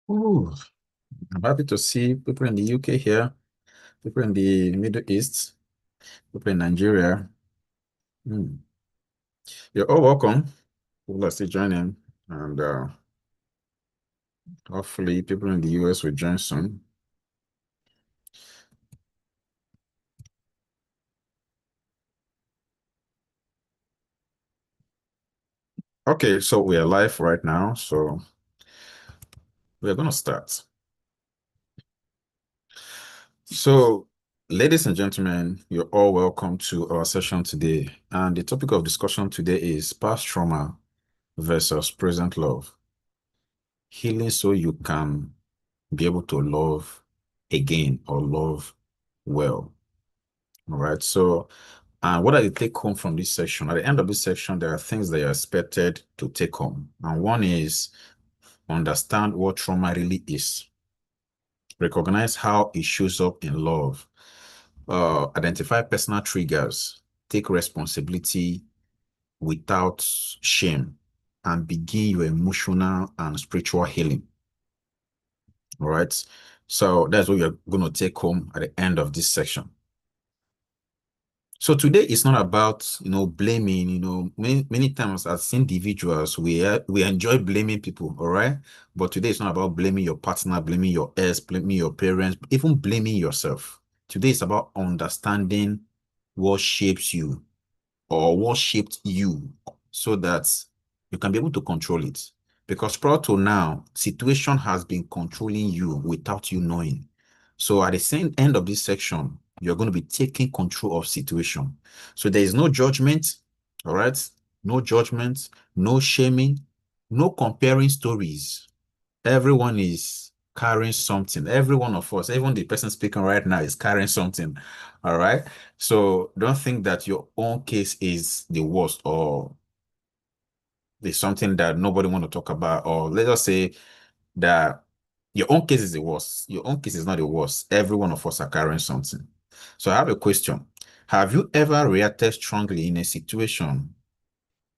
Ooh, I'm happy to see people in the UK here, people in the Middle East, people in Nigeria. Hmm. You're all welcome. People are still joining, and hopefully, people in the US will join soon. Okay, so we are live right now, so we're going to start. So, ladies and gentlemen, you're all welcome to our session today. And the topic of discussion today is past trauma versus present love. Healing so you can be able to love again or love well. All right. So, what are the take home from this section? At the end of this section, there are things that you're expected to take home. And one is understand what trauma really is, recognize how it shows up in love, identify personal triggers, take responsibility without shame, and begin your emotional and spiritual healing. All right. So that's what you're going to take home at the end of this section. So today it's not about, blaming, many times as individuals, we enjoy blaming people, all right? But today it's not about blaming your partner, blaming your ex, blaming your parents, even blaming yourself. Today it's about understanding what shapes you or what shaped you so that you can be able to control it. Because prior to now, situation has been controlling you without you knowing. So at the same end of this section, you're going to be taking control of situation. So there is no judgment, all right? No judgment, no shaming, no comparing stories. Everyone is carrying something. Every one of us, even the person speaking right now, is carrying something. All right. So don't think that your own case is the worst or there's something that nobody want to talk about. Or let us say that your own case is the worst. Your own case is not the worst. Every one of us are carrying something. So I have a question. Have you ever reacted strongly in a situation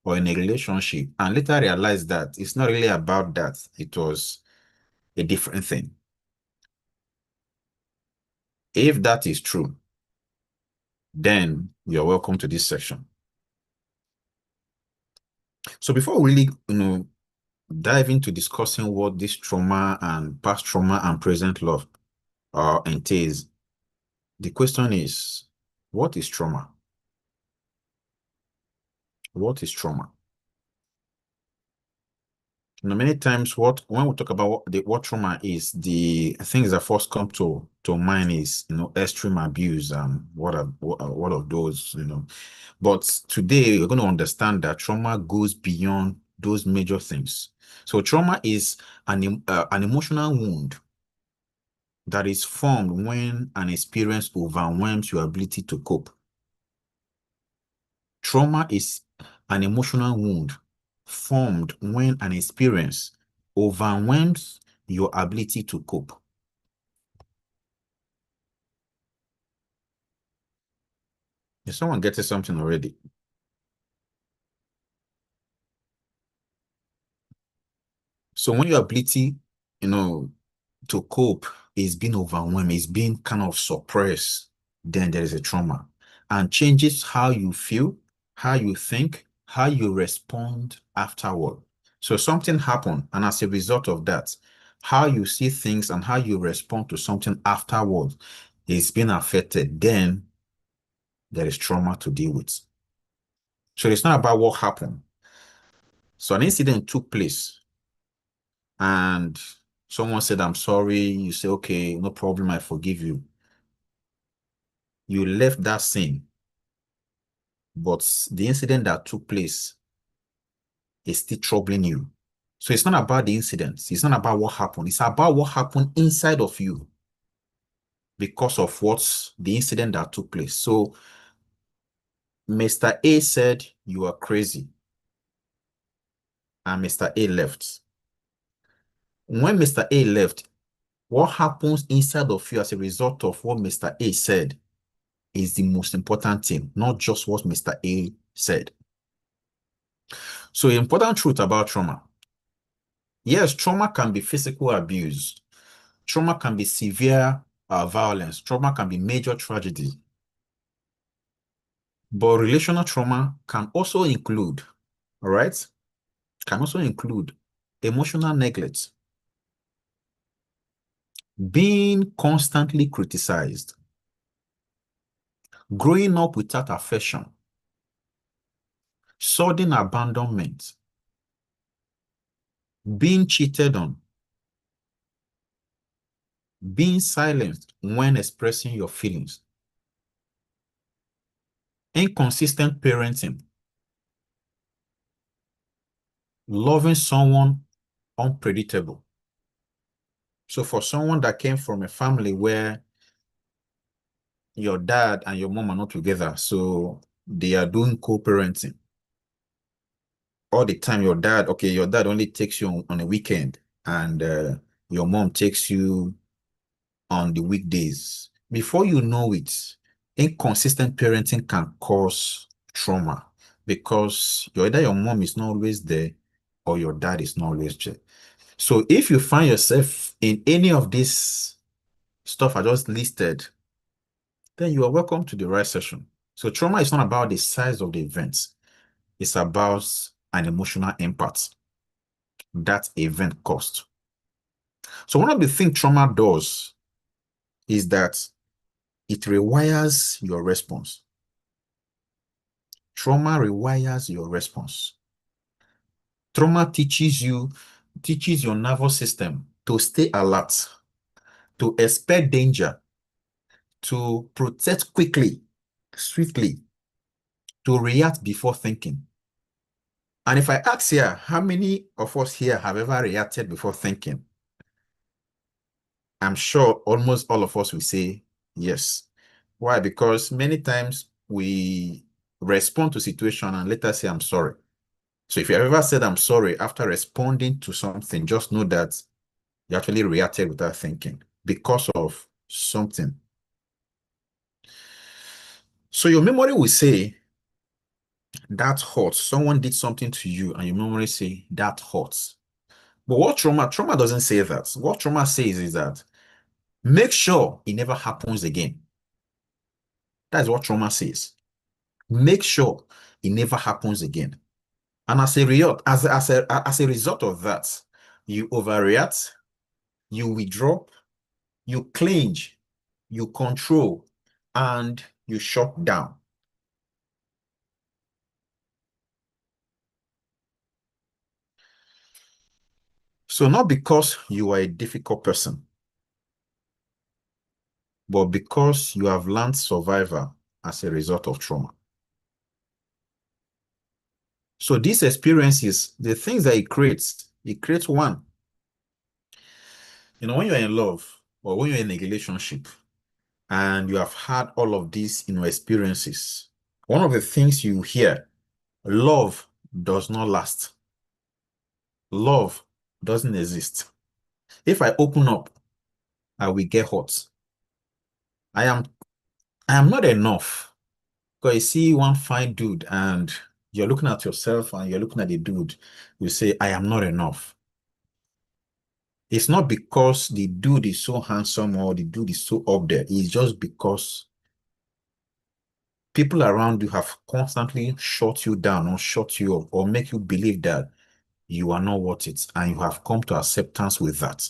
or in a relationship and later realized that it's not really about that? It was a different thing. If that is true, then you're welcome to this section. So before we really, dive into discussing what this trauma and past trauma and present love entails, the question is, what is trauma? What is trauma? Many times when we talk about what trauma is, the things that first come to mind is, extreme abuse and what of those, But today we're going to understand that trauma goes beyond those major things. So trauma is an emotional wound that is formed when an experience overwhelms your ability to cope. Trauma is an emotional wound formed when an experience overwhelms your ability to cope. Is someone getting something already? So when your ability, to cope is being overwhelmed, is being kind of suppressed, then there is a trauma and changes how you feel, how you think, how you respond afterward. So something happened, and as a result of that, how you see things and how you respond to something afterward is being affected. Then there is trauma to deal with. So it's not about what happened. So an incident took place and someone said, I'm sorry. You say, okay, no problem. I forgive you. You left that scene, but the incident that took place is still troubling you. So it's not about the incident. It's not about what happened. It's about what happened inside of you because of what's the incident that took place. So Mr. A said you are crazy and Mr. A left. When Mr. A left, what happens inside of you as a result of what Mr. A said is the most important thing, not just what Mr. A said. So the important truth about trauma Yes, trauma can be physical abuse. Trauma can be severe violence. Trauma can be major tragedy. But relational trauma can also include, all right, can also include emotional neglect, being constantly criticized, growing up without affection, sudden abandonment, being cheated on, being silenced when expressing your feelings, inconsistent parenting, loving someone unpredictable. So for someone that came from a family where your dad and your mom are not together, so they are doing co-parenting all the time. Your dad only takes you on a weekend, and your mom takes you on the weekdays. Before you know it, inconsistent parenting can cause trauma because either your mom is not always there or your dad is not always there. So if you find yourself in any of this stuff I just listed, then you are welcome to the right session. So trauma is not about the size of the events. It's about an emotional impact that event caused. So one of the things trauma does is that it rewires your response. Trauma rewires your response. Trauma teaches your nervous system to stay alert, to expect danger, to protect quickly, swiftly, to react before thinking. And if I ask here, how many of us here have ever reacted before thinking? I'm sure almost all of us will say yes. Why? Because many times we respond to situation and later say, I'm sorry. So if you ever said, I'm sorry after responding to something, just know that you actually reacted without thinking because of something. So your memory will say, that hurts. Someone did something to you and your memory say, that hurts. But what trauma doesn't say that. What trauma says is that make sure it never happens again. That's what trauma says. Make sure it never happens again. And as a result of that, you overreact, you withdraw, you cling, you control, and you shut down. So not because you are a difficult person, but because you have learned survival as a result of trauma. So these experiences, the things that it creates one. When you're in love or when you're in a relationship and you have had all of these, experiences, one of the things you hear, love does not last. Love doesn't exist. If I open up, I will get hurt. I am I am not enough. Because you see one fine dude and you're looking at yourself and you're looking at the dude, you say, I am not enough. It's not because the dude is so handsome or the dude is so up there. It's just because people around you have constantly shut you down or shut you up or make you believe that you are not worth it. And you have come to acceptance with that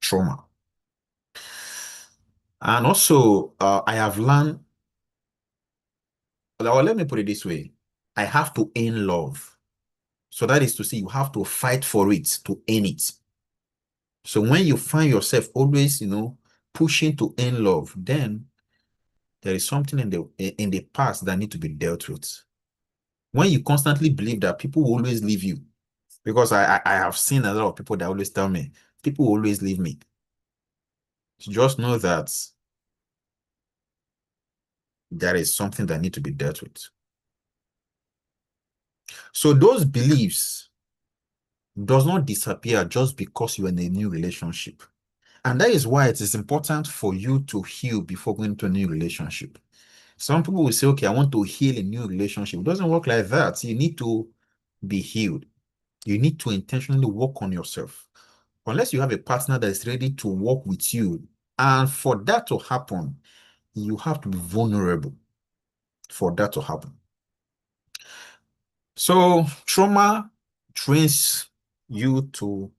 trauma. And also, I have learned, well, let me put it this way. I have to earn love. So that is to say, you have to fight for it to earn it. So when you find yourself always, pushing to earn love, then there is something in the past that need to be dealt with. When you constantly believe that people will always leave you, because I have seen a lot of people that always tell me, people will always leave me. So just know that there is something that need to be dealt with. So those beliefs does not disappear just because you're in a new relationship. And that is why it is important for you to heal before going to a new relationship. Some people will say, okay, I want to heal a new relationship. It doesn't work like that. You need to be healed. You need to intentionally work on yourself. Unless you have a partner that is ready to work with you, and for that to happen, you have to be vulnerable for that to happen. So trauma trains you to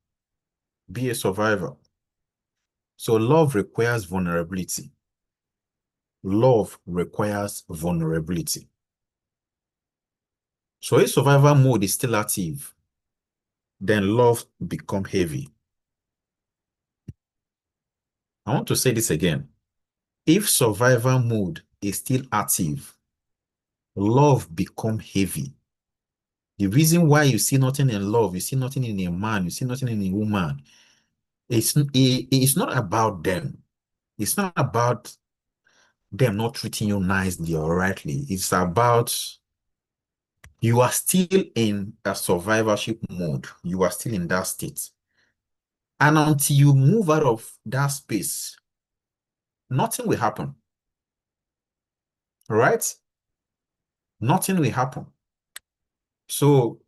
be a survivor. So love requires vulnerability. Love requires vulnerability. So if survival mode is still active, then love become heavy. I want to say this again. If survival mode is still active, love become heavy. The reason why you see nothing in love, you see nothing in a man, you see nothing in a woman, it's not about them. It's not about them not treating you nicely or rightly. It's about you are still in a survivorship mode. You are still in that state. And until you move out of that space, nothing will happen. Right? Nothing will happen. So,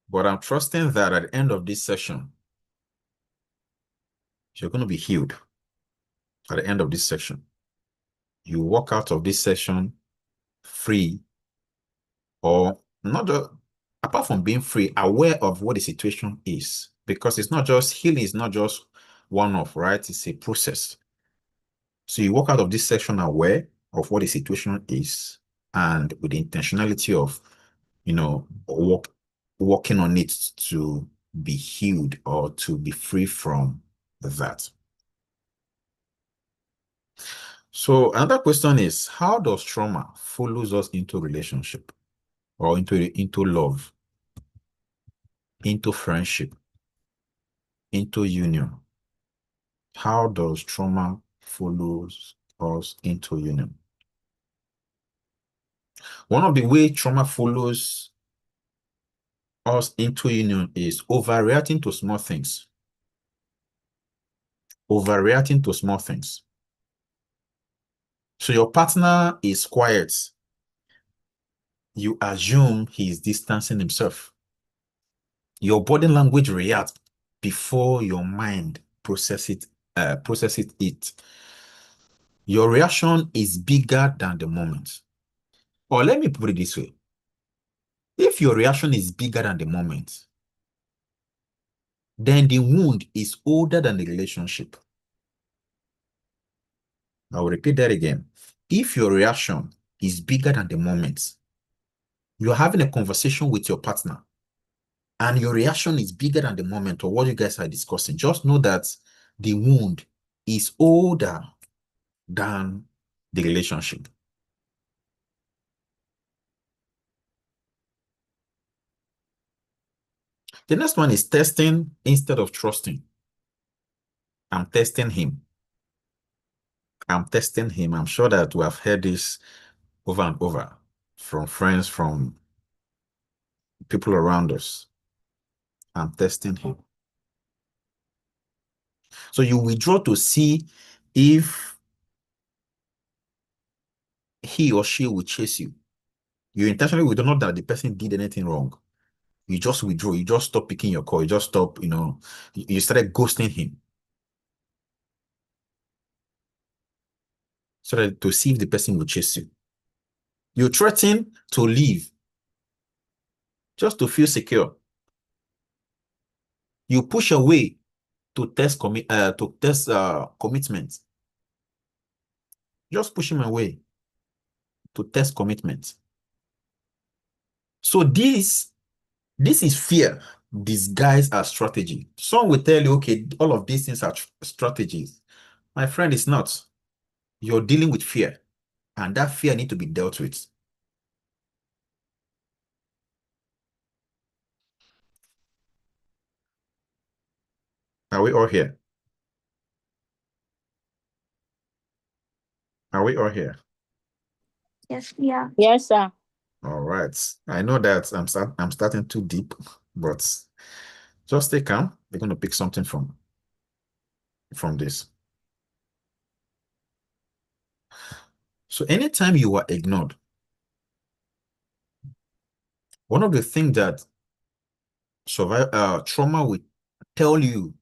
but I'm trusting that at the end of this session, you're going to be healed. At the end of this session, you walk out of this session free, or not just, apart from being free, aware of what the situation is. Because it's not just healing, is not just one-off, right? It's a process. So you walk out of this session aware of what the situation is and with the intentionality of, working on it to be healed or to be free from that. So another question is, how does trauma follows us into relationship or into love, into friendship, into union? How does trauma follows us into union? One of the way trauma follows us into union is overreacting to small things. Overreacting to small things. So your partner is quiet. You assume he is distancing himself. Your body language reacts before your mind processes it. Your reaction is bigger than the moment. Or let me put it this way. If your reaction is bigger than the moment, then the wound is older than the relationship. I will repeat that again. If your reaction is bigger than the moment, you're having a conversation with your partner, and your reaction is bigger than the moment or what you guys are discussing, just know that the wound is older than the relationship. The next one is testing instead of trusting. I'm testing him. I'm testing him. I'm sure that we have heard this over and over from friends, from people around us. I'm testing him. So you withdraw to see if he or she will chase you. You intentionally withdraw, not that the person did anything wrong. You just withdraw. You just stop picking your call. You just stop, you started ghosting him. So that to see if the person will chase you. You threaten to leave just to feel secure. You push away to test commitment. Just push him away to test commitment. So this is fear disguised as strategy. Some will tell you, okay, all of these things are strategies. My friend, it's not. You're dealing with fear, and that fear needs to be dealt with. Are we all here? Are we all here? Yes, yeah. Yes, sir. All right. I know that I'm starting too deep, but just stay calm. We're going to pick something from this. So anytime you are ignored, one of the things that trauma will tell you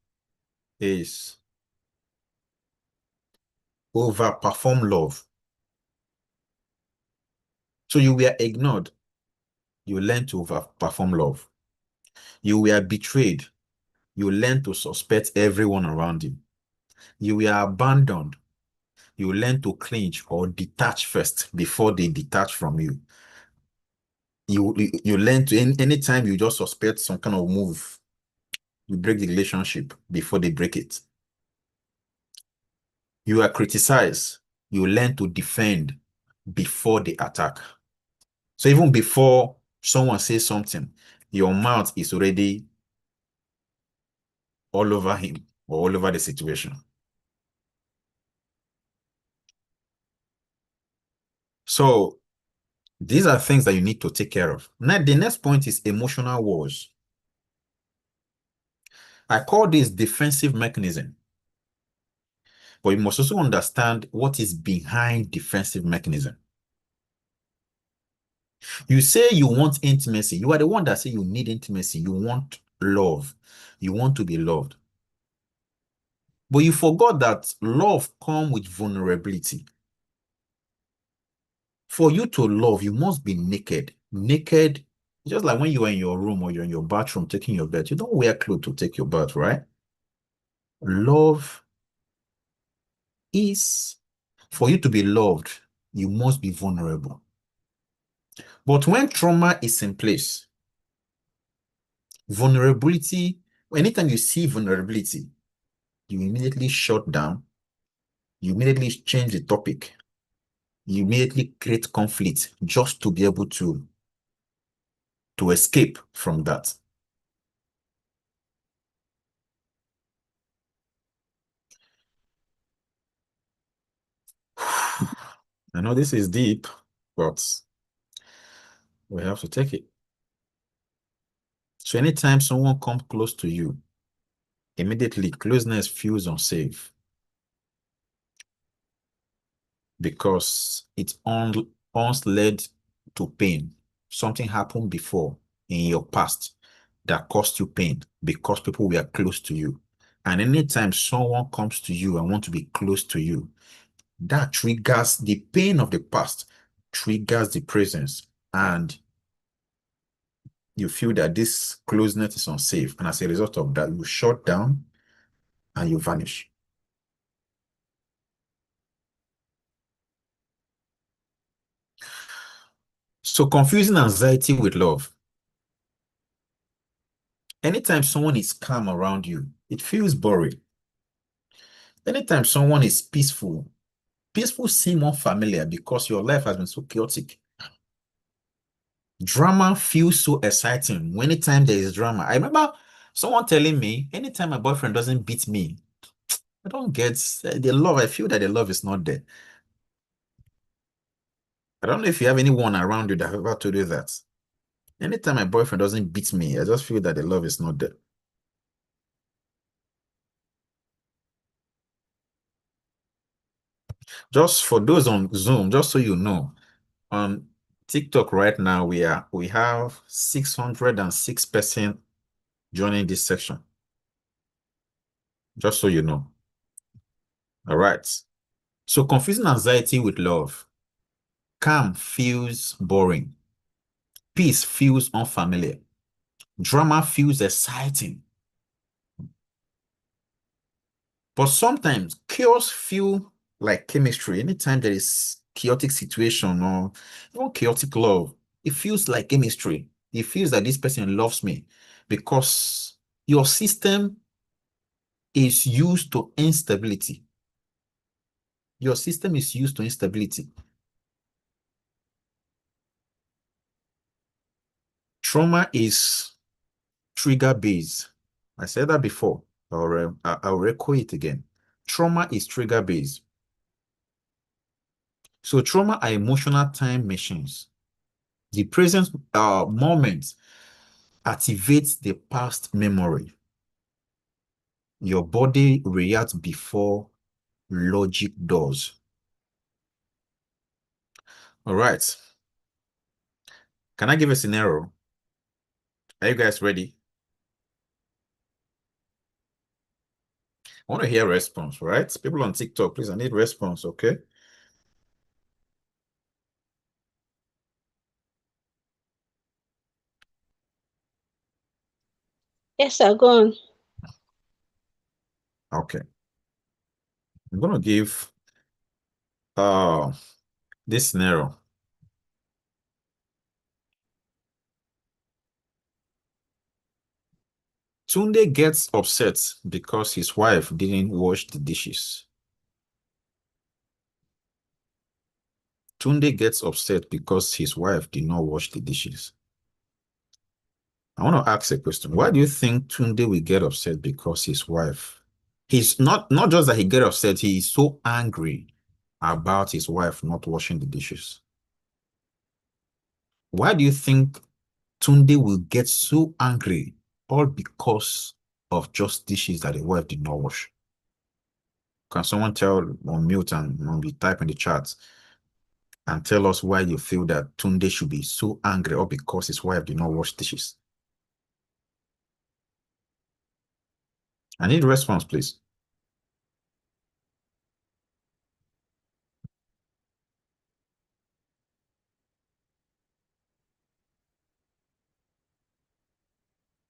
is overperform love. So you were ignored, you learn to overperform love. You were betrayed, you learn to suspect everyone around you. You were abandoned, you learn to clinch or detach first before they detach from you. You learn to anytime you just suspect some kind of move, you break the relationship before they break it. You are criticized, you learn to defend before they attack. So even before someone says something, your mouth is already all over him or all over the situation. So these are things that you need to take care of. Now, the next point is emotional wars. I call this defensive mechanism, but you must also understand what is behind defensive mechanism. You say you want intimacy. You are the one that say you need intimacy. You want love. You want to be loved. But you forgot that love comes with vulnerability. For you to love, you must be naked. Naked, just like when you are in your room or you're in your bathroom taking your bath, you don't wear clothes to take your bath, right? Love is, for you to be loved, you must be vulnerable. But when trauma is in place, vulnerability, anytime you see vulnerability, you immediately shut down, you immediately change the topic, you immediately create conflict just to be able to escape from that. I know this is deep, but we have to take it. So anytime someone comes close to you, immediately closeness feels unsafe because it once led to pain. Something happened before in your past that caused you pain because people were close to you. And anytime someone comes to you and want to be close to you, that triggers the pain of the past, triggers the presence, and you feel that this closeness is unsafe. And as a result of that, you shut down and you vanish. So confusing anxiety with love. Anytime someone is calm around you, it feels boring. Anytime someone is peaceful, peaceful seem unfamiliar because your life has been so chaotic. Drama feels so exciting anytime there is drama. I remember someone telling me, anytime my boyfriend doesn't beat me, I don't get the love. I feel that the love is not there. I don't know if you have anyone around you that ever told you that. Anytime my boyfriend doesn't beat me, I just feel that the love is not there. Just for those on Zoom, just so you know, on TikTok right now, we have 606% joining this section. Just so you know. All right. So confusing anxiety with love. Calm feels boring. Peace feels unfamiliar. Drama feels exciting. But sometimes chaos feel like chemistry. Anytime there is chaotic situation or even chaotic love, it feels like chemistry. It feels that this person loves me because your system is used to instability. Your system is used to instability. Trauma is trigger based. I said that before, or I'll echo it again. Trauma is trigger based. So trauma are emotional time machines. The present moment activates the past memory. Your body reacts before logic does. All right. Can I give a scenario? Are you guys ready? I want to hear response, right? People on TikTok, please, I need response, okay? Yes, sir. Go on. Okay. I'm going to give this scenario. Tunde gets upset because his wife didn't wash the dishes. Tunde gets upset because his wife did not wash the dishes. I want to ask a question. Why do you think Tunde will get upset because his wife? He's not just that he get upset, he is so angry about his wife not washing the dishes. Why do you think Tunde will get so angry all because of just dishes that the wife did not wash? Can someone tell on mute and maybe type in the chat and tell us why you feel that Tunde should be so angry all because his wife did not wash dishes? I need a response, please.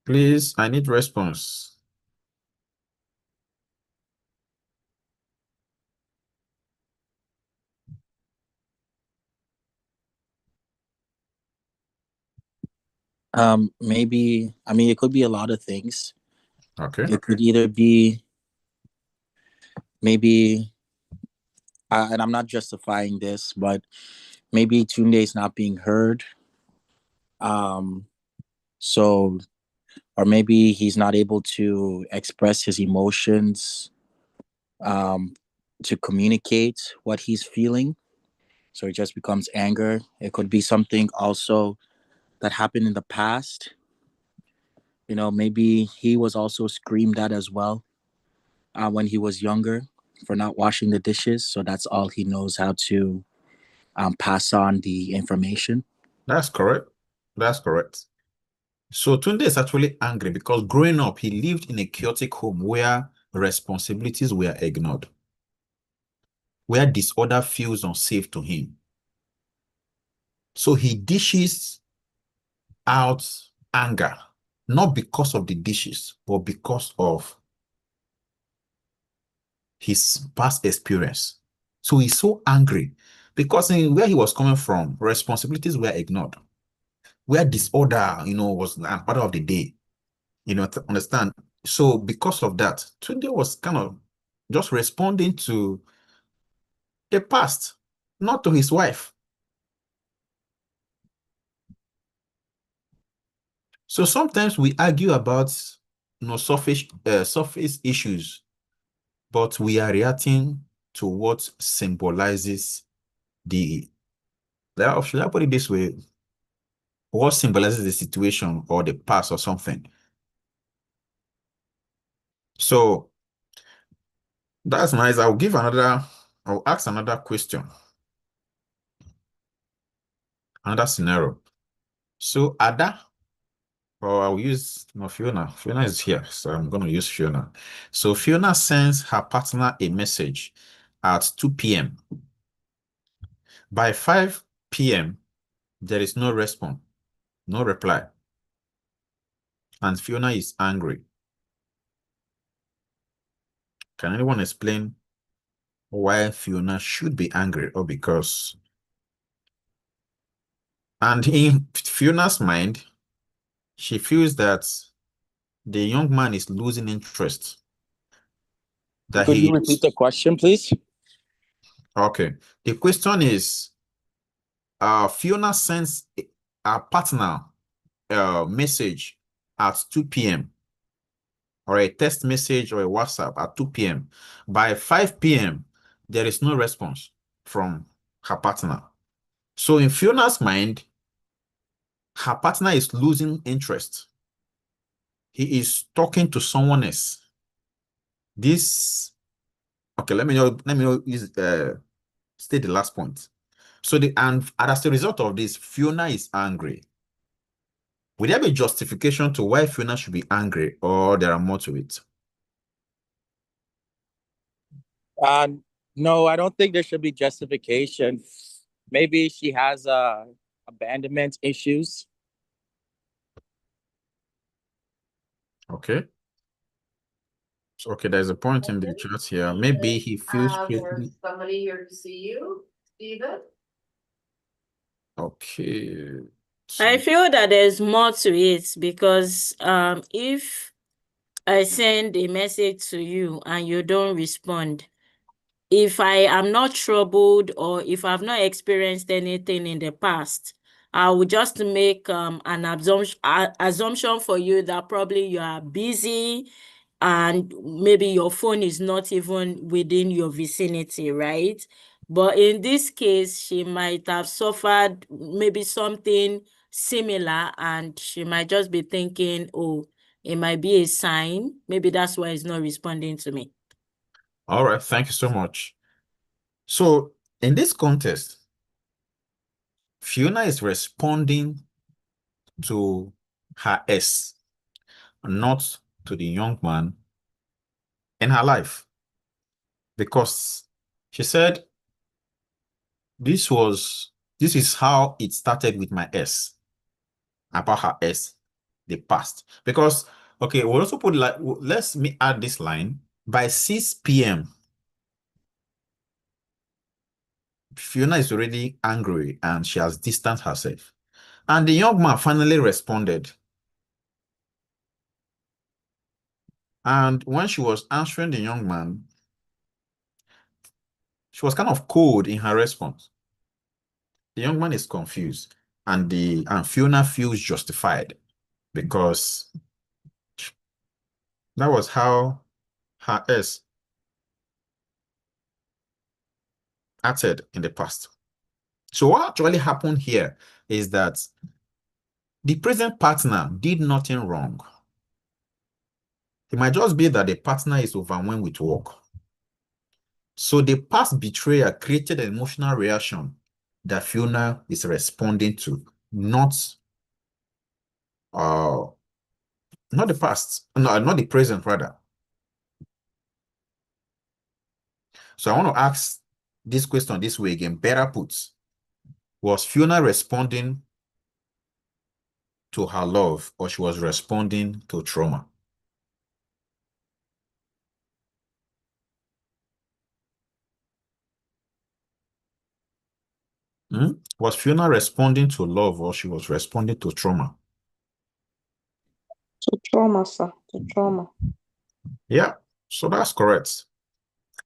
Please, I need response. Maybe, I mean, it could be a lot of things. Okay. It could either be maybe, and I'm not justifying this, but maybe Tunde is not being heard. So, or maybe he's not able to express his emotions, to communicate what he's feeling. So it just becomes anger. It could be something also that happened in the past. You know, maybe he was also screamed at as well when he was younger for not washing the dishes. So that's all he knows how to pass on the information. That's correct. That's correct. So Tunde is actually angry because growing up, he lived in a chaotic home where responsibilities were ignored, where disorder feels unsafe to him. So he dishes out anger, not because of the dishes, but because of his past experience. So he's so angry because in where he was coming from, responsibilities were ignored, where disorder, was part of the day, to understand. So because of that, Tunde was kind of just responding to the past, not to his wife. So sometimes we argue about surface issues, but we are reacting to what symbolizes should I put it this way? What symbolizes the situation or the past or something. So that's nice. I'll ask another question, another scenario. So Ada, or I'll use Fiona. Fiona is here, so I'm going to use Fiona. So Fiona sends her partner a message at 2 p.m. By 5 p.m., there is no response, no reply. And Fiona is angry. Can anyone explain why Fiona should be angry or because? And in Fiona's mind, she feels that the young man is losing interest. Could you repeat the question, please? Okay. The question is, Fiona sends a partner message at 2 p.m. or a text message or a WhatsApp at 2 p.m. By 5 p.m., there is no response from her partner. So in Fiona's mind, her partner is losing interest. He is talking to someone else. Let me state the last point. So and as a result of this, Fiona is angry. Would there be justification to why Fiona should be angry, or there are more to it? Uh, no, I don't think there should be justification. Maybe she has abandonment issues. Okay. So, okay, there's a point in the chat here. Maybe he feels There's somebody here to see you, Steven. okay. I So, feel that there's more to it because if I send a message to you and you don't respond, if I am not troubled or if I've not experienced anything in the past, I will just make an assumption for you that probably you are busy and maybe your phone is not even within your vicinity, right? But in this case, she might have suffered maybe something similar and she might just be thinking, oh, it might be a sign. Maybe that's why it's not responding to me. all right, thank you so much. So, in this context, Fiona is responding to her ex, not to the young man in her life, because she said this is how it started with my ex, about her ex, the past. Because okay, we'll also put like let's me add this line by 6 p.m. Fiona is already angry and she has distanced herself. And the young man finally responded. And when she was answering the young man, she was kind of cold in her response. The young man is confused, and Fiona feels justified because that was how her ex acted in the past. So what actually happened here is that the present partner did nothing wrong. It might just be that the partner is overwhelmed with work. So the past betrayal created an emotional reaction that Fiona is responding to, not the past, no, not the present rather. So I want to ask this question this way again, better put. Was Fiona responding to her love or she was responding to trauma? Was Fiona responding to love or she was responding to trauma? To trauma, sir. To trauma. Yeah, so that's correct.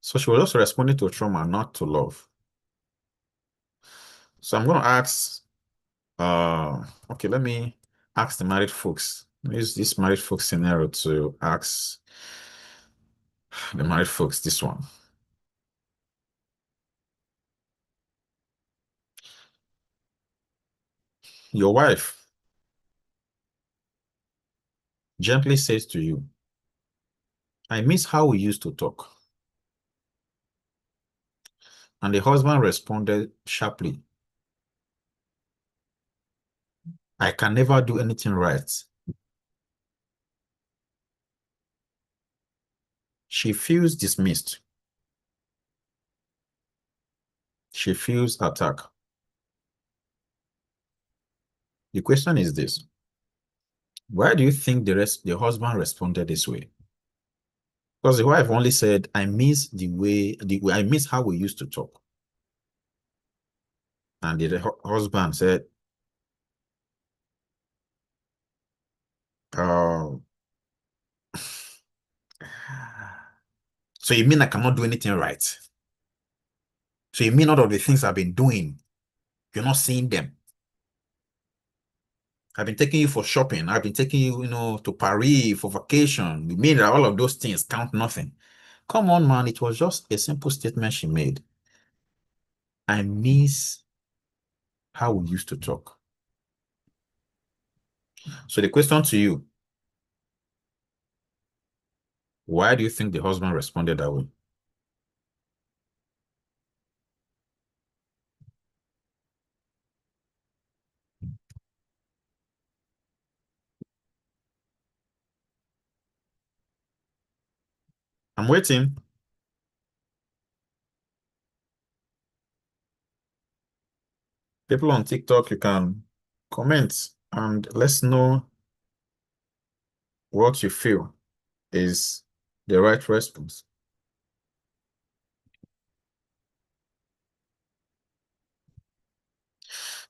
So she was also responding to trauma, not to love. So I'm going to ask, okay, let me ask the married folks. Use this married folks scenario to ask the married folks this one. Your wife gently says to you, I miss how we used to talk. And the husband responded sharply, I can never do anything right. She feels dismissed. She feels attacked. The question is this. Why do you think the husband responded this way? Because the wife only said, I miss I miss how we used to talk. And the husband said, oh, so you mean I cannot do anything right? So you mean all of the things I've been doing, you're not seeing them? I've been taking you for shopping. I've been taking you, to Paris for vacation. You mean that all of those things count nothing? Come on, man. It was just a simple statement she made. I miss how we used to talk. So the question to you, why do you think the husband responded that way? I'm waiting. People on TikTok, you can comment and let's know what you feel is the right response.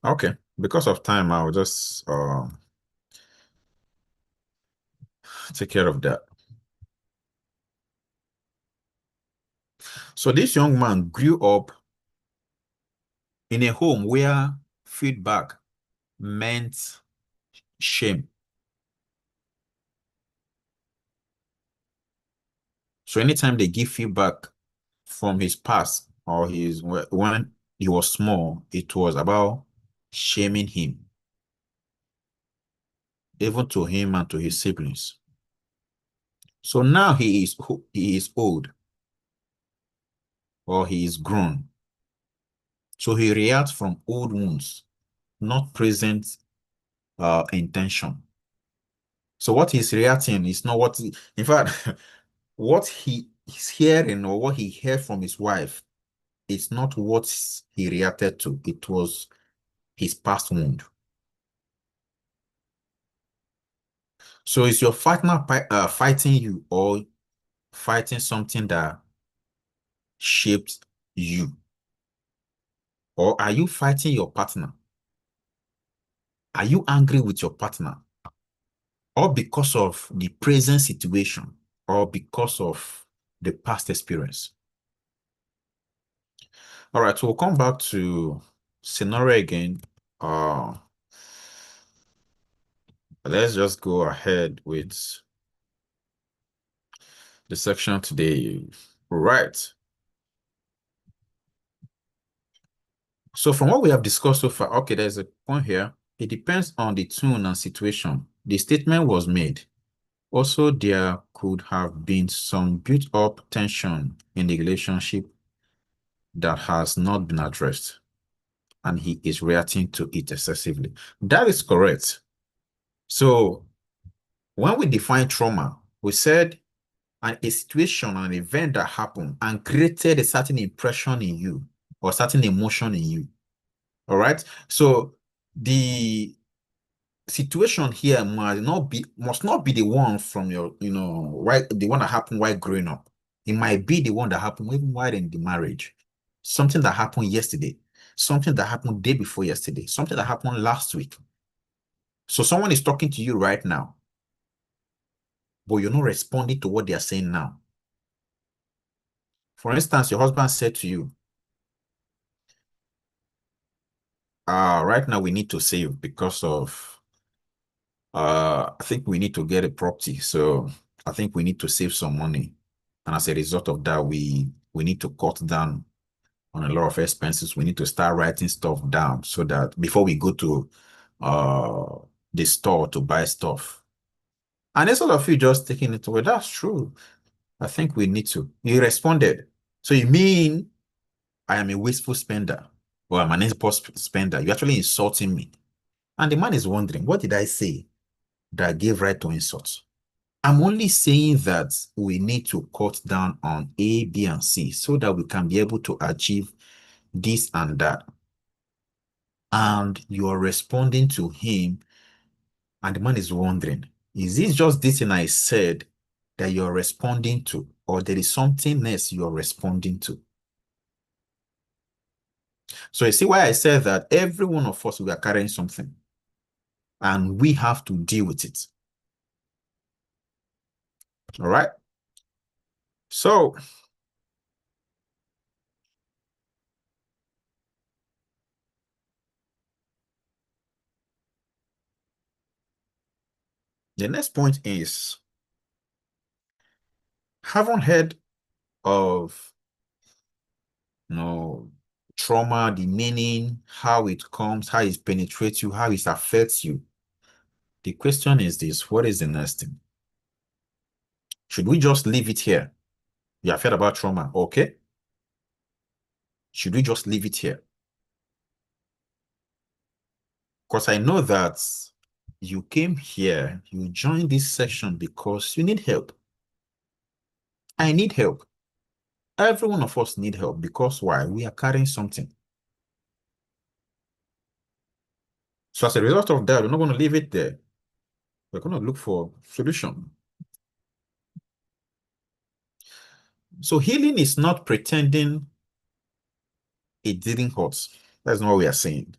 Okay, because of time, I'll just take care of that. So this young man grew up in a home where feedback meant shame. So anytime they give feedback from his past or when he was small, it was about shaming him, even to him and to his siblings. So now he is old or he is grown. So he reacts from old wounds, not present intention. So what he's reacting is not what in fact, what he is hearing or what he heard from his wife is not what he reacted to. It was his past wound. So is your partner fighting you or fighting something that shaped you? Or are you fighting your partner? Are you angry with your partner? Or because of the present situation? Or because of the past experience? All right, so we'll come back to scenario again. Let's just go ahead with the section today. Right. So from what we have discussed so far, okay, there's a point here. It depends on the tone and situation. The statement was made. Also, there could have been some built-up tension in the relationship that has not been addressed, and he is reacting to it excessively. That is correct. So when we define trauma, we said a situation, an event that happened and created a certain impression in you or certain emotion in you. All right. So the situation here must not be the one from your, right, the one that happened while growing up. It might be the one that happened even while in the marriage. Something that happened yesterday, something that happened day before yesterday, something that happened last week. So someone is talking to you right now, but you're not responding to what they are saying now. For instance, your husband said to you, right now we need to save because of I think we need to get a property. So I think we need to save some money. And as a result of that, we need to cut down on a lot of expenses. We need to start writing stuff down so that before we go to the store to buy stuff. And instead of you just taking it away, that's true. I think we need to. He responded. So you mean I am a wasteful spender or I'm an impulse spender? You're actually insulting me. And the man is wondering, what did I say that gave right to insults? I'm only saying that we need to cut down on A, B, and C so that we can be able to achieve this and that. And you are responding to him, and the man is wondering, is this just this thing I said that you're responding to, or there is something else you're responding to? So you see why I said that every one of us, we are carrying something, and we have to deal with it. All right? So the next point is, haven't heard of trauma, the meaning, how it comes, how it penetrates you, how it affects you. The question is this: what is the next thing? Should we just leave it here? You have heard about trauma, okay? Should we just leave it here? Because I know that you came here, you joined this session because you need help. I need help. Every one of us need help because why? We are carrying something. So as a result of that, we're not going to leave it there. We're going to look for solution. So healing is not pretending it didn't hurt. That's not what we are saying.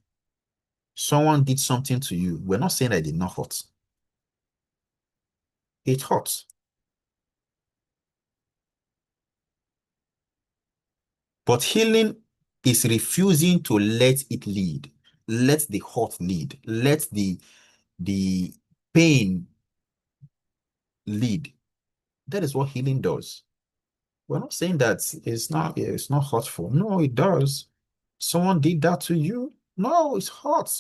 Someone did something to you. We're not saying that it did not hurt. It hurts. But healing is refusing to let it lead. Let the hurt lead. Let the pain lead. That is what healing does. We're not saying that it's not hurtful. No, it does. Someone did that to you. No, it's hurt.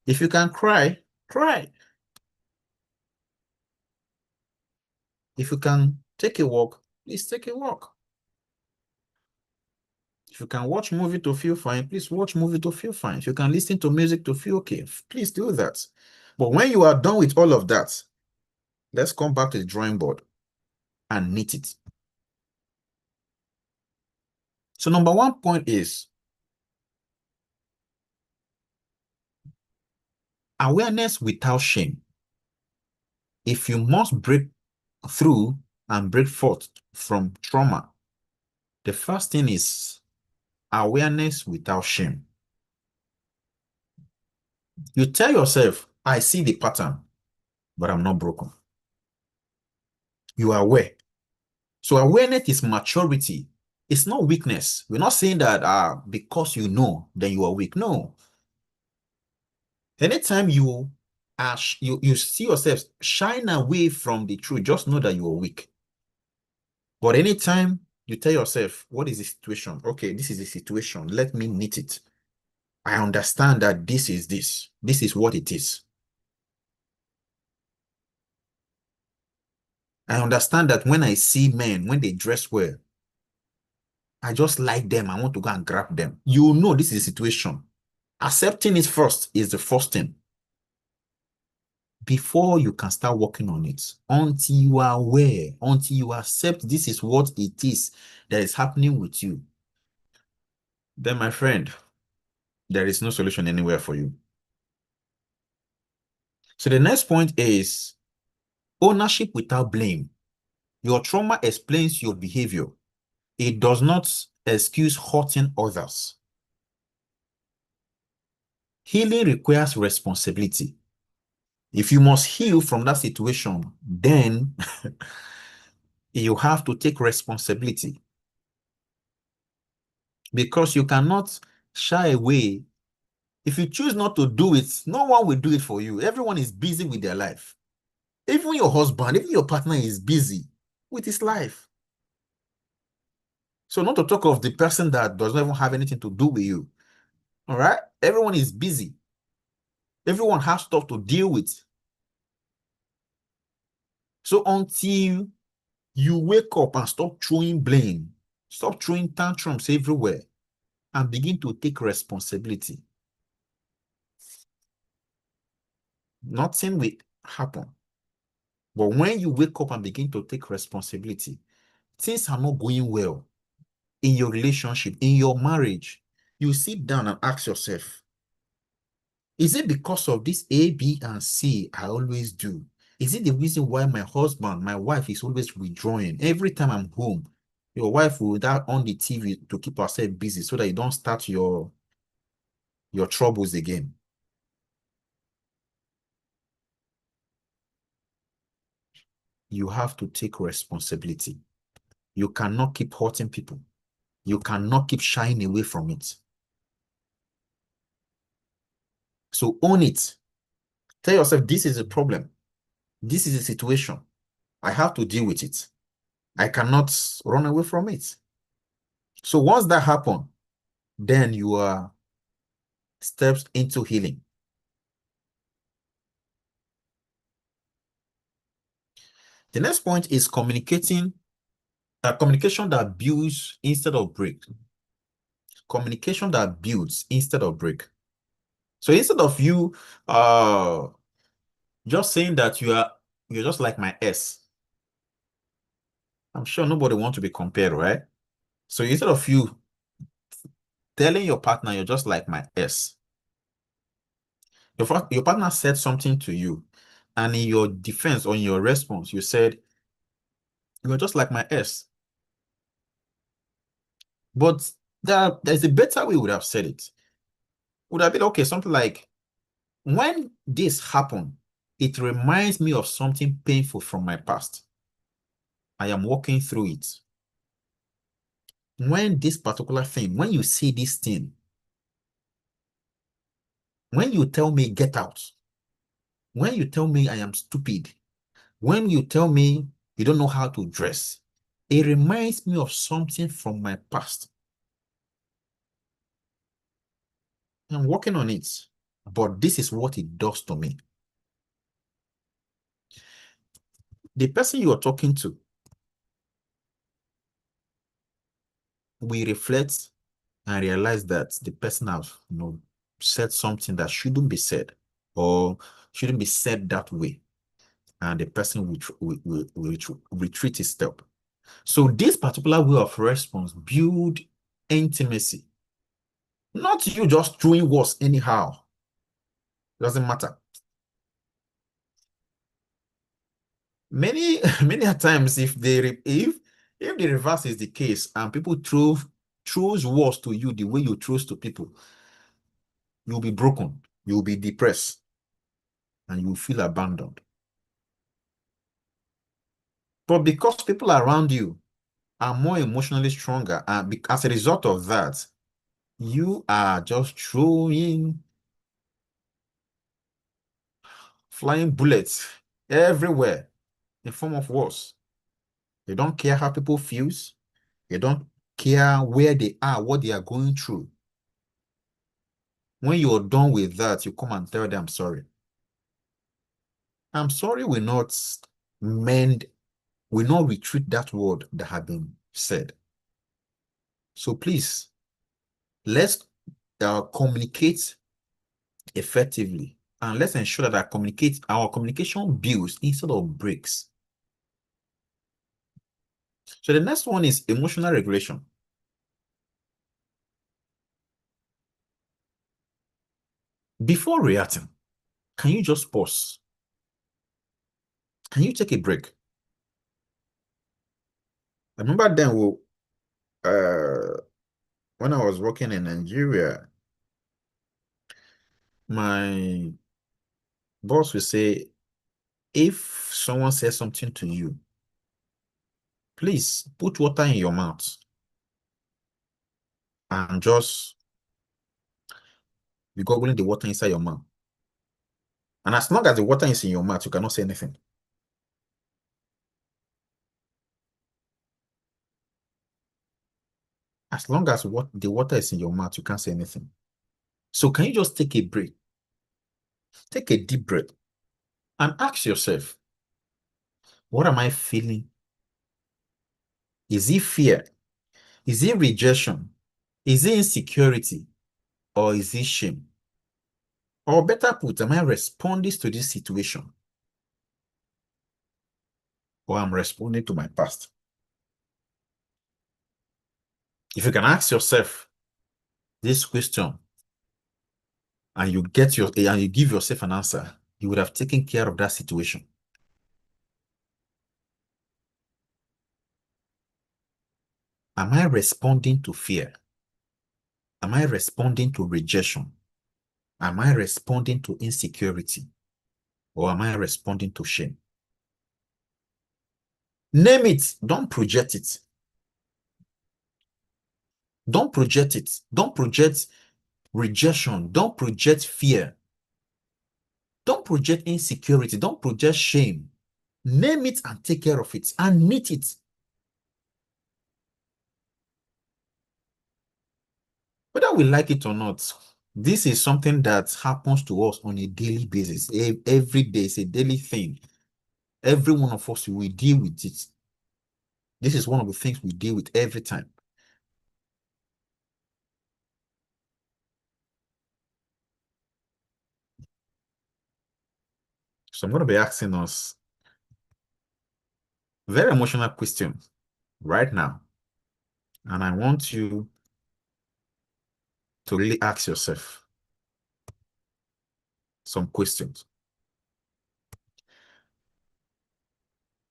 If you can cry, cry. If you can take a walk, please take a walk. If you can watch movie to feel fine, please watch movie to feel fine. If you can listen to music to feel okay, please do that. But when you are done with all of that, let's come back to the drawing board and knit it. So number one point is awareness without shame. If you must break through and break forth from trauma, the first thing is awareness without shame. You tell yourself, I see the pattern, but I'm not broken. You are aware. So awareness is maturity. It's not weakness. We're not saying that because you know, then you are weak. No. Anytime you see yourself shine away from the truth, just know that you are weak. But anytime you tell yourself, what is the situation? Okay, this is the situation. Let me knit it. I understand that this is this. This is what it is. I understand that when I see men, when they dress well, I just like them. I want to go and grab them. You know this is the situation. Accepting it first is the first thing. Before you can start working on it, until you are aware, until you accept this is what it is that is happening with you, then my friend, there is no solution anywhere for you. So the next point is ownership without blame. Your trauma explains your behavior. It does not excuse hurting others. Healing requires responsibility. If you must heal from that situation, then you have to take responsibility. Because you cannot shy away. If you choose not to do it, no one will do it for you. Everyone is busy with their life. Even your husband, even your partner is busy with his life. So not to talk of the person that does not even have anything to do with you. All right? Everyone is busy. Everyone has stuff to deal with. So until you wake up and stop throwing blame, stop throwing tantrums everywhere, and begin to take responsibility, nothing will happen. But when you wake up and begin to take responsibility, things are not going well in your relationship, in your marriage. You sit down and ask yourself, is it because of this A, B, and C I always do? Is it the reason why my husband, my wife is always withdrawing? Every time I'm home, your wife will that on the TV to keep herself busy so that you don't start your troubles again. You have to take responsibility. You cannot keep hurting people. You cannot keep shying away from it. So own it. Tell yourself, this is a problem. This is a situation. I have to deal with it. I cannot run away from it. So once that happens, then you are steps into healing. The next point is communication that builds instead of break. Communication that builds instead of break. So instead of you just saying that you're just like my ex, I'm sure nobody wants to be compared, right? So instead of you telling your partner you're just like my ex, Your partner said something to you, and in your defense or in your response, you said, "You're just like my ex." But there's a better way we would have said it. Would have been okay, something like, when this happened, it reminds me of something painful from my past. I am walking through it. When this particular thing, when you see this thing, when you tell me get out, when you tell me I am stupid, when you tell me you don't know how to dress, it reminds me of something from my past. I'm working on it, but this is what it does to me. The person you are talking to will reflect and realize that the person has said something that shouldn't be said, or shouldn't be said that way, and the person will retreat his step. So this particular way of response build intimacy, not you just throwing words anyhow. Doesn't matter. Many a times, if the reverse is the case, and people throws words to you the way you throws to people, you'll be broken, you'll be depressed, and you'll feel abandoned. But because people around you are more emotionally stronger, and as a result of that, you are just throwing flying bullets everywhere in form of words. You don't care how people feels. You don't care where they are, what they are going through. When you're done with that, you come and tell them, "I'm sorry." "I'm sorry" will not retreat that word that had been said. So please, let's communicate effectively, and let's ensure that our communication builds instead of breaks. So the next one is emotional regulation. Before reacting, can you just pause? Can you take a break? I remember then when I was working in Nigeria, my boss would say, if someone says something to you, please put water in your mouth and just be goggling the water inside your mouth. And as long as the water is in your mouth, you cannot say anything. As long as the water is in your mouth, you can't say anything. So can you just take a break? Take a deep breath and ask yourself, what am I feeling? Is it fear? Is it rejection? Is it insecurity? Or is it shame? Or better put, am I responding to this situation? Or I'm responding to my past? If you can ask yourself this question and you give yourself an answer, you would have taken care of that situation. Am I responding to fear? Am I responding to rejection? Am I responding to insecurity? Or am I responding to shame? Name it. Don't project it. Don't project it. Don't project rejection. Don't project fear. Don't project insecurity. Don't project shame. Name it and take care of it and meet it. Whether we like it or not, this is something that happens to us on a daily basis. Every day is a daily thing. Every one of us, we deal with it. This is one of the things we deal with every time. So I'm going to be asking us very emotional questions right now. And I want you to really ask yourself, some questions.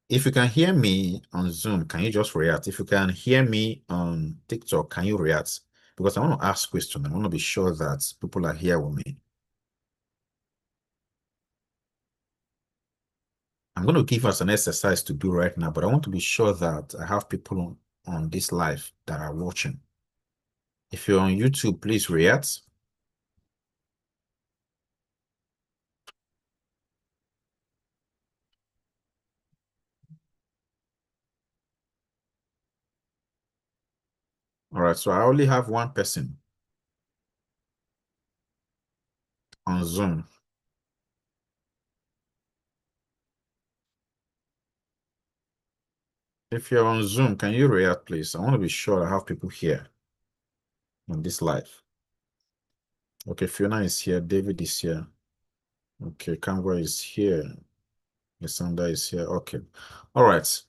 If you can hear me on Zoom, can you just react? If you can hear me on TikTok, can you react? Because I want to ask questions. I want to be sure that people are here with me. I'm going to give us an exercise to do right now, but I want to be sure that I have people on this live that are watching. If you're on YouTube, please react. All right, so I only have one person on Zoom. If you're on Zoom, can you react, please? I want to be sure I have people here on this live. Okay, Fiona is here. David is here. Okay, Kangwa is here. Lysander is here. Okay. All right.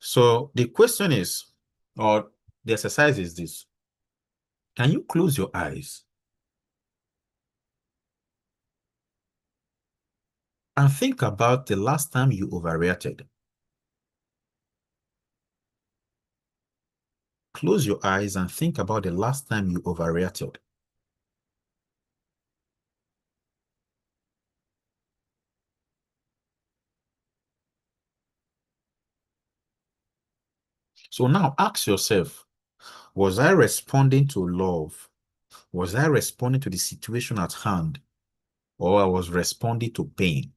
So the question is, or the exercise is this. Can you close your eyes and think about the last time you overreacted? Close your eyes and think about the last time you overreacted. So now ask yourself, was I responding to love? Was I responding to the situation at hand? Or I was responding to pain?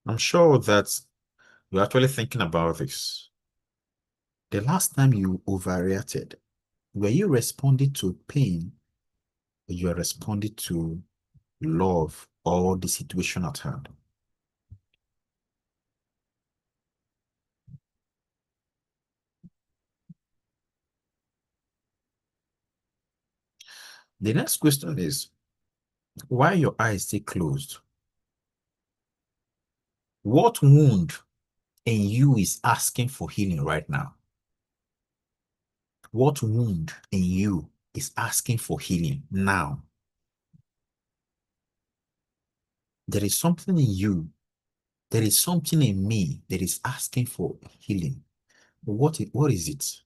I'm sure that you're actually thinking about this. The last time you overreacted, were you responding to pain or you are responding to love or the situation at hand? The next question is, why are your eyes still closed? What wound in you is asking for healing right now? What wound in you is asking for healing now? There is something in you, there is something in me that is asking for healing. What is it?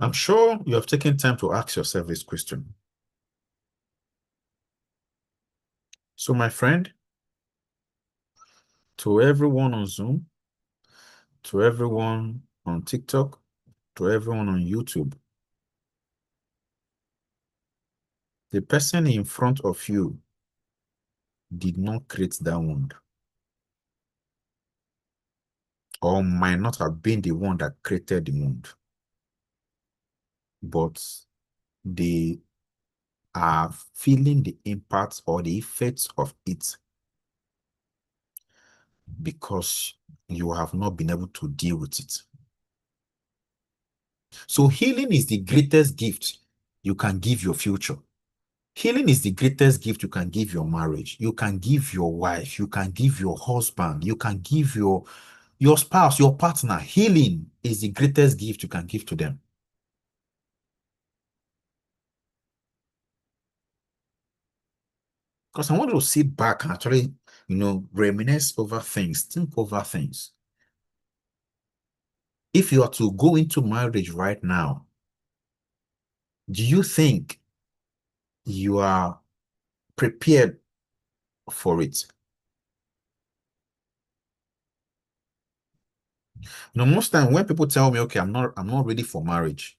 I'm sure you have taken time to ask yourself this question. So, my friend, to everyone on Zoom, to everyone on TikTok, to everyone on YouTube, the person in front of you did not create that wound, or might not have been the one that created the wound, but they are feeling the impact or the effects of it because you have not been able to deal with it. So healing is the greatest gift you can give your future. Healing is the greatest gift you can give your marriage. You can give your wife, you can give your husband, you can give your spouse, your partner. Healing is the greatest gift you can give to them. Because I want to sit back and actually, reminisce over things, think over things. If you are to go into marriage right now, do you think you are prepared for it? Most time when people tell me, okay, I'm not ready for marriage,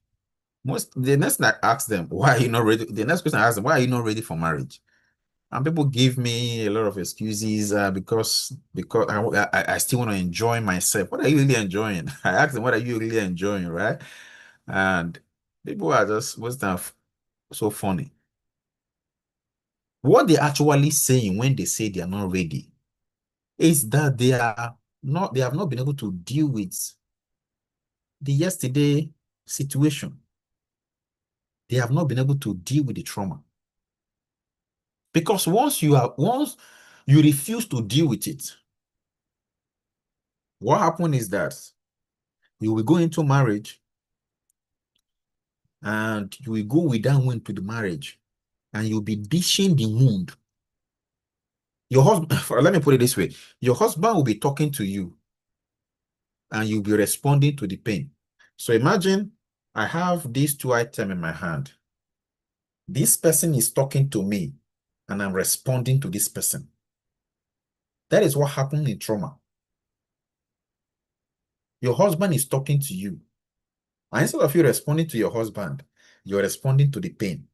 the next thing I ask them, why are you not ready? The next question I ask them, why are you not ready for marriage? And people give me a lot of excuses because I still want to enjoy myself. What are you really enjoying? I ask them, what are you really enjoying, right? And people are just most of so funny. What they're actually saying when they say they are not ready is that they have not been able to deal with the yesterday situation. They have not been able to deal with the trauma. Because once you refuse to deal with it, what happens is that you will go into marriage and you will go with that wound to the marriage and you'll be dishing the wound. Your husband, let me put it this way, your husband will be talking to you and you'll be responding to the pain. So imagine I have these two items in my hand. This person is talking to me and I'm responding to this person. That is what happened in trauma. Your husband is talking to you. And instead of you responding to your husband, you're responding to the pain.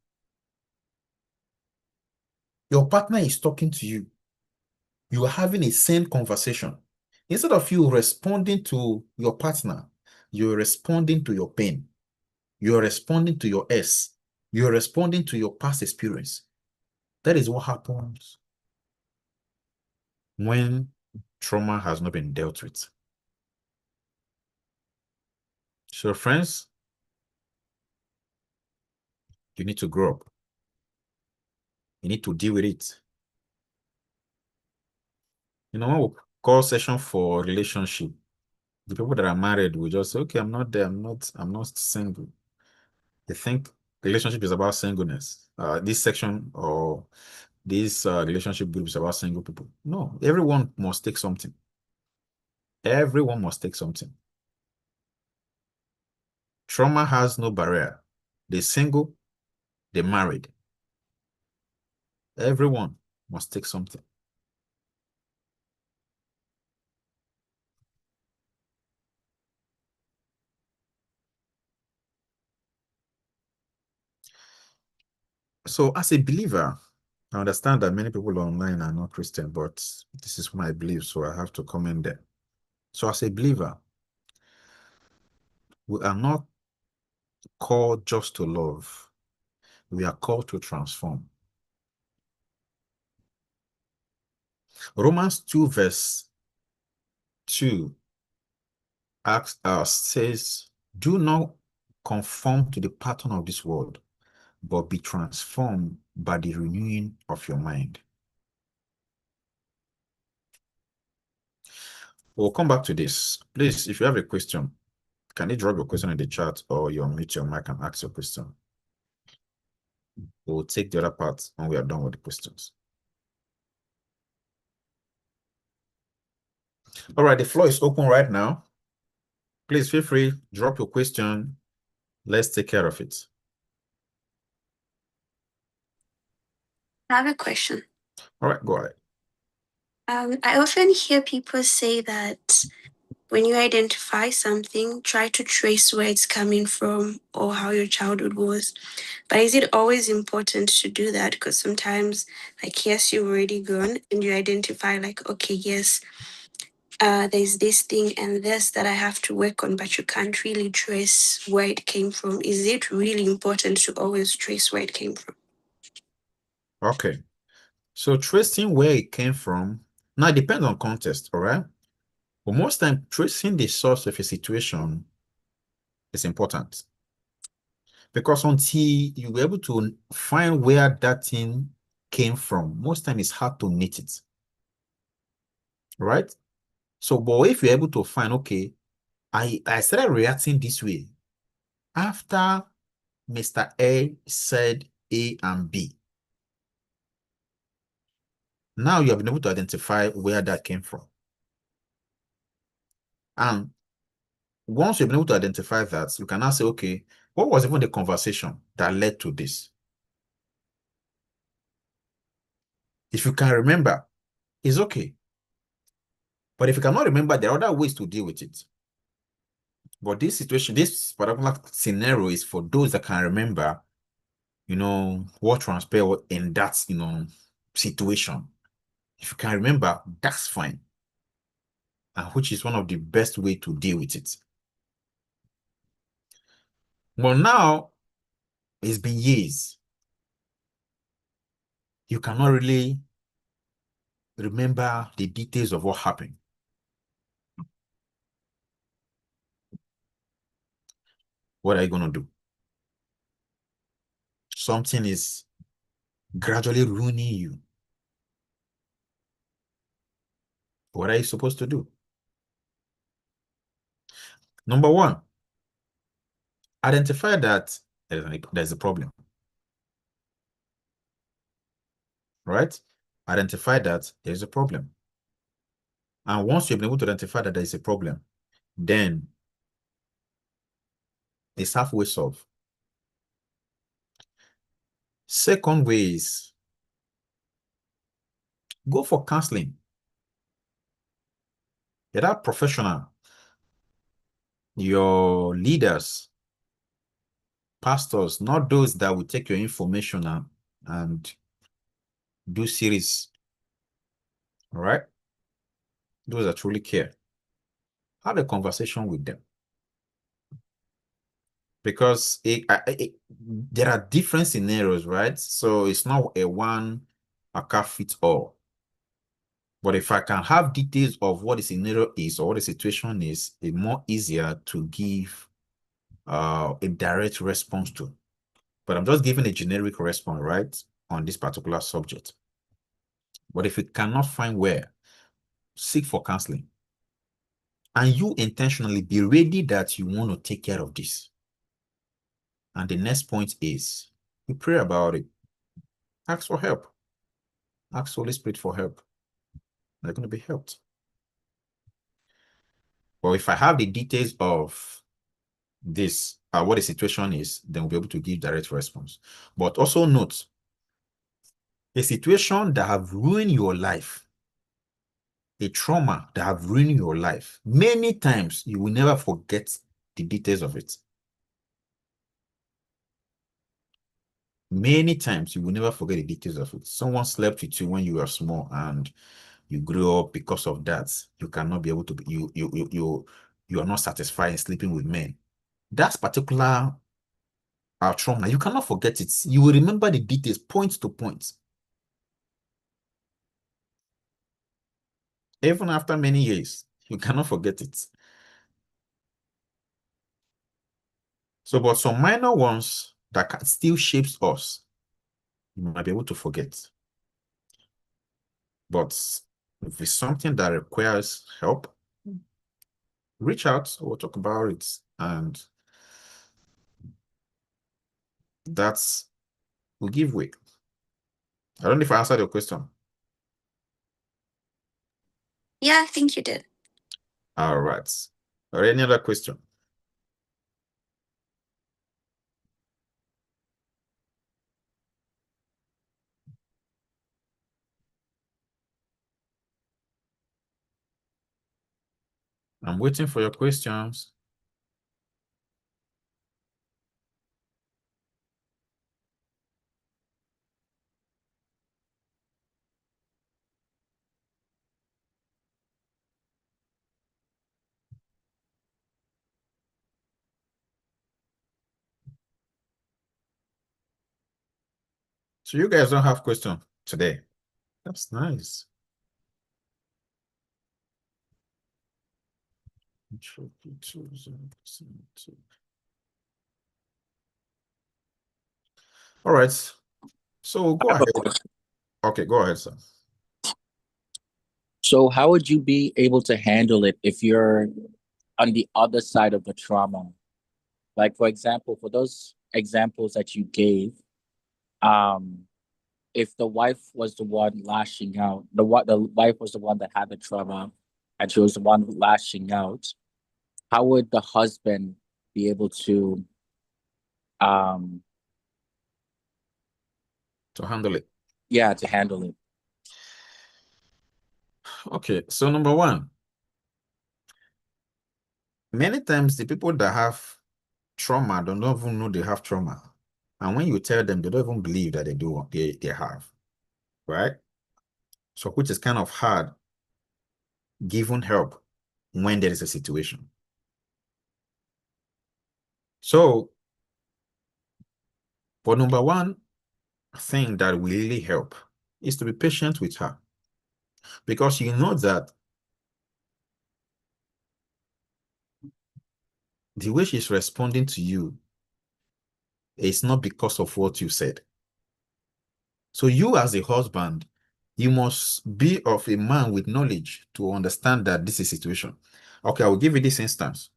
Your partner is talking to you. You are having a sane conversation. Instead of you responding to your partner, you're responding to your pain. You're responding to your S. You're responding to your past experience. That is what happens when trauma has not been dealt with. So, friends, you need to grow up. You need to deal with it. You know, when we call session for relationship, the people that are married will just say, okay, I'm not there, I'm not single. They think relationship is about singleness. This section or this relationship group is about single people. No, everyone must take something. Everyone must take something. Trauma has no barrier. They're single, they're married. Everyone must take something. So as a believer, I understand that many people online are not Christian, but this is my belief, so I have to comment there. So as a believer, we are not called just to love. We are called to transform. Romans 2 verse 2 asks us, says, do not conform to the pattern of this world, but be transformed by the renewing of your mind. We'll come back to this. Please, if you have a question, can you drop your question in the chat or you unmute your mic and ask your question? We'll take the other part when we are done with the questions. All right, the floor is open right now. Please feel free, drop your question. Let's take care of it. I have a question. All right, go ahead. I often hear people say that when you identify something, try to trace where it's coming from or how your childhood was. But is it always important to do that? Because sometimes, like, yes, you've already grown and you identify, like, okay, yes, there's this thing and this that I have to work on, but you can't really trace where it came from. Is it really important to always trace where it came from? Okay. So tracing where it came from, now it depends on context, all right? But most time, tracing the source of a situation is important. Because until you're able to find where that thing came from, most time it's hard to knit it. Right? So, but if you're able to find, okay, I started reacting this way after Mr. A said A and B. Now you have been able to identify where that came from. And once you've been able to identify that, you can now say, okay, what was even the conversation that led to this? If you can remember, it's okay. But if you cannot remember, there are other ways to deal with it. But this situation, this particular scenario is for those that can remember, what transpired in that, situation. If you can remember, that's fine. And which is one of the best way to deal with it. Well, now it's been years. You cannot really remember the details of what happened. What are you going to do? Something is gradually ruining you. What are you supposed to do? Number one, identify that there's a problem. Right? Identify that there's a problem. And once you've been able to identify that there is a problem, then it's halfway solved. Second way is go for counseling. Get that professional. Your leaders, pastors, not those that will take your information and do series. All right? Those that truly care. Have a conversation with them. Because there are different scenarios, right? So it's not a one fits all. But if I can have details of what the scenario is or what the situation is, it's more easier to give a direct response to. But I'm just giving a generic response, right, on this particular subject. But if you cannot find where, seek for counseling. And you intentionally be ready that you want to take care of this. And the next point is, you pray about it. Ask for help. Ask Holy Spirit for help. They're going to be helped. But if I have the details of this, what the situation is, then we'll be able to give direct response. But also note, a situation that have ruined your life, a trauma that have ruined your life, many times you will never forget the details of it. Many times you will never forget the details of it. Someone slept with you when you were small and you grew up because of that. You cannot be able to be, you are not satisfied in sleeping with men. That particular trauma, you cannot forget it. You will remember the details, point to point. Even after many years, you cannot forget it. So, but some minor ones that still shapes us, you might be able to forget. But if it's something that requires help, reach out, we'll talk about it. And will give way. I don't know if I answered your question. Yeah, I think you did. All right. Are there any other question? I'm waiting for your questions. So you guys don't have question today. That's nice. All right. So go ahead. Okay, go ahead, sir. So how would you be able to handle it if you're on the other side of the trauma? Like, for example, for those examples that you gave, if the wife was the one lashing out, the wife was the one that had the trauma and she was the one lashing out, how would the husband be able to handle it? Yeah, to handle it. Okay, so number one, many times the people that have trauma don't even know they have trauma. And when you tell them, they don't even believe that they have, right? So which is kind of hard giving help when there is a situation. So, but number one thing that will really help is to be patient with her, because you know that the way she's responding to you is not because of what you said. So you as a husband, you must be of a man with knowledge to understand that this is a situation. Okay, I will give you this instance.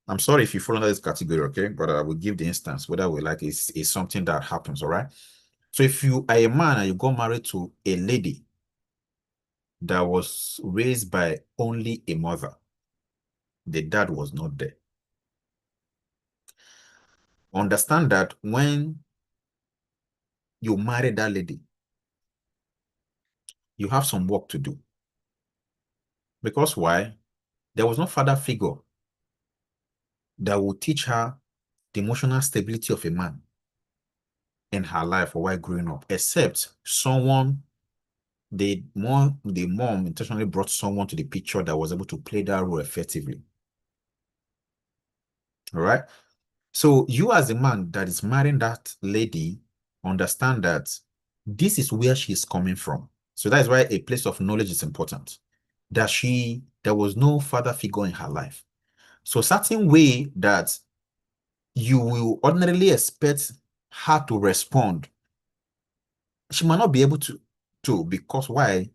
I'm sorry if you fall under this category, okay? But I will give the instance, whether we like is something that happens, all right? So if you are a man and you got married to a lady that was raised by only a mother, the dad was not there. Understand that when you marry that lady, you have some work to do. Because why? There was no father figure that will teach her the emotional stability of a man in her life or while growing up, except someone, the mom intentionally brought someone to the picture that was able to play that role effectively. All right? So you as a man that is marrying that lady, understand that this is where she's coming from. So that is why a place of knowledge is important. That there was no father figure in her life. So certain way that you will ordinarily expect her to respond, she might not be able to because why?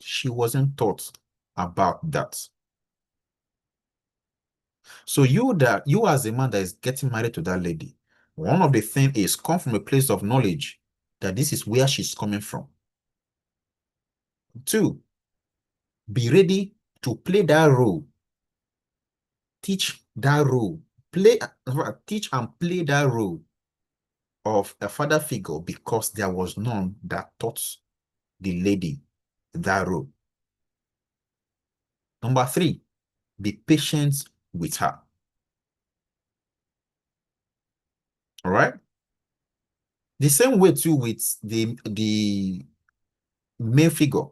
She wasn't taught about that. So you as a man that is getting married to that lady, one of the things is come from a place of knowledge that this is where she's coming from. 2, be ready to play that role. Teach that role. Teach and play that role of a father figure, because there was none that taught the lady that role. Number 3, be patient with her. All right? The same way too with the male figure.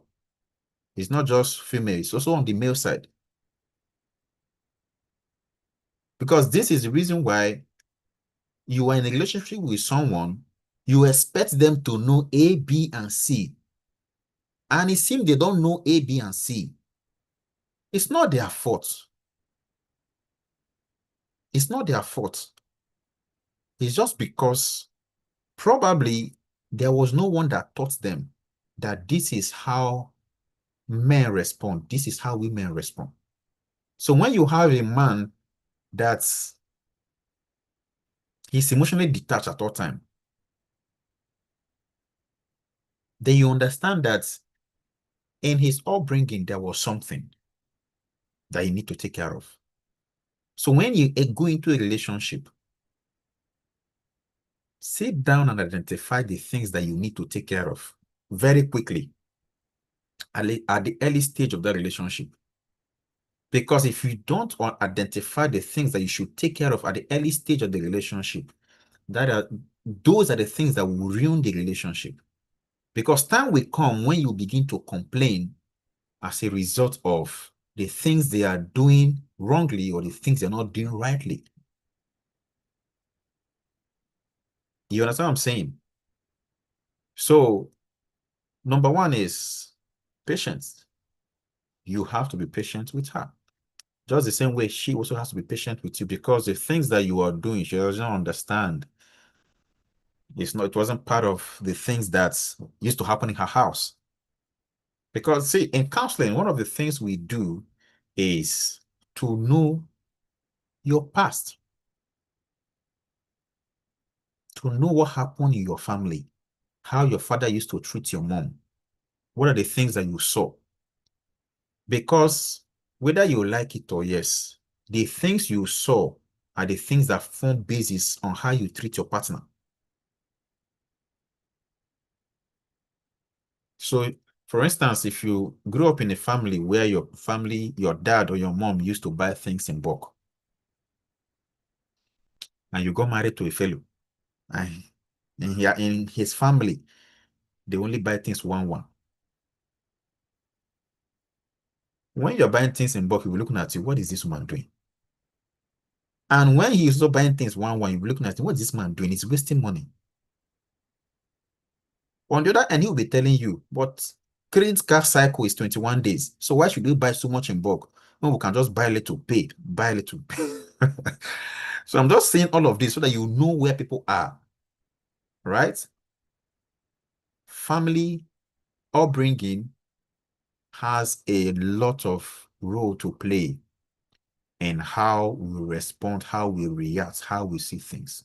It's not just female, it's also on the male side. Because this is the reason why you are in a relationship with someone, you expect them to know A, B, and C. And it seems they don't know A, B, and C. It's not their fault. It's not their fault. It's just because probably there was no one that taught them that this is how men respond. This is how women respond. So when you have a man that's he's emotionally detached at all time, then you understand that in his upbringing, there was something that you need to take care of. So when you go into a relationship, sit down and identify the things that you need to take care of very quickly at the early stage of that relationship. Because if you don't identify the things that you should take care of at the early stage of the relationship, those are the things that will ruin the relationship. Because time will come when you begin to complain as a result of the things they are doing wrongly or the things they're not doing rightly. You understand what I'm saying? So, number 1 is patience. You have to be patient with her. Just the same way she also has to be patient with you, because the things that you are doing, she doesn't understand. It wasn't part of the things that used to happen in her house. Because see, in counseling, one of the things we do is to know your past, to know what happened in your family, how your father used to treat your mom. What are the things that you saw? Because whether you like it or yes, the things you saw are the things that form basis on how you treat your partner. So, for instance, if you grew up in a family where your dad or your mom used to buy things in bulk, and you got married to a fellow, and in his family, they only buy things one. when you're buying things in bulk, you'll be looking at you, what is this woman doing? And when he's also buying things one, you'll be looking at what is this man doing? He's wasting money. On the other hand, he'll be telling you, but credit card cycle is 21 days. So why should you buy so much in bulk? No, we can just buy a little, pay, buy a little. So I'm just saying all of this so that you know where people are, right? Family upbringing has a lot of role to play in how we respond, how we react, how we see things.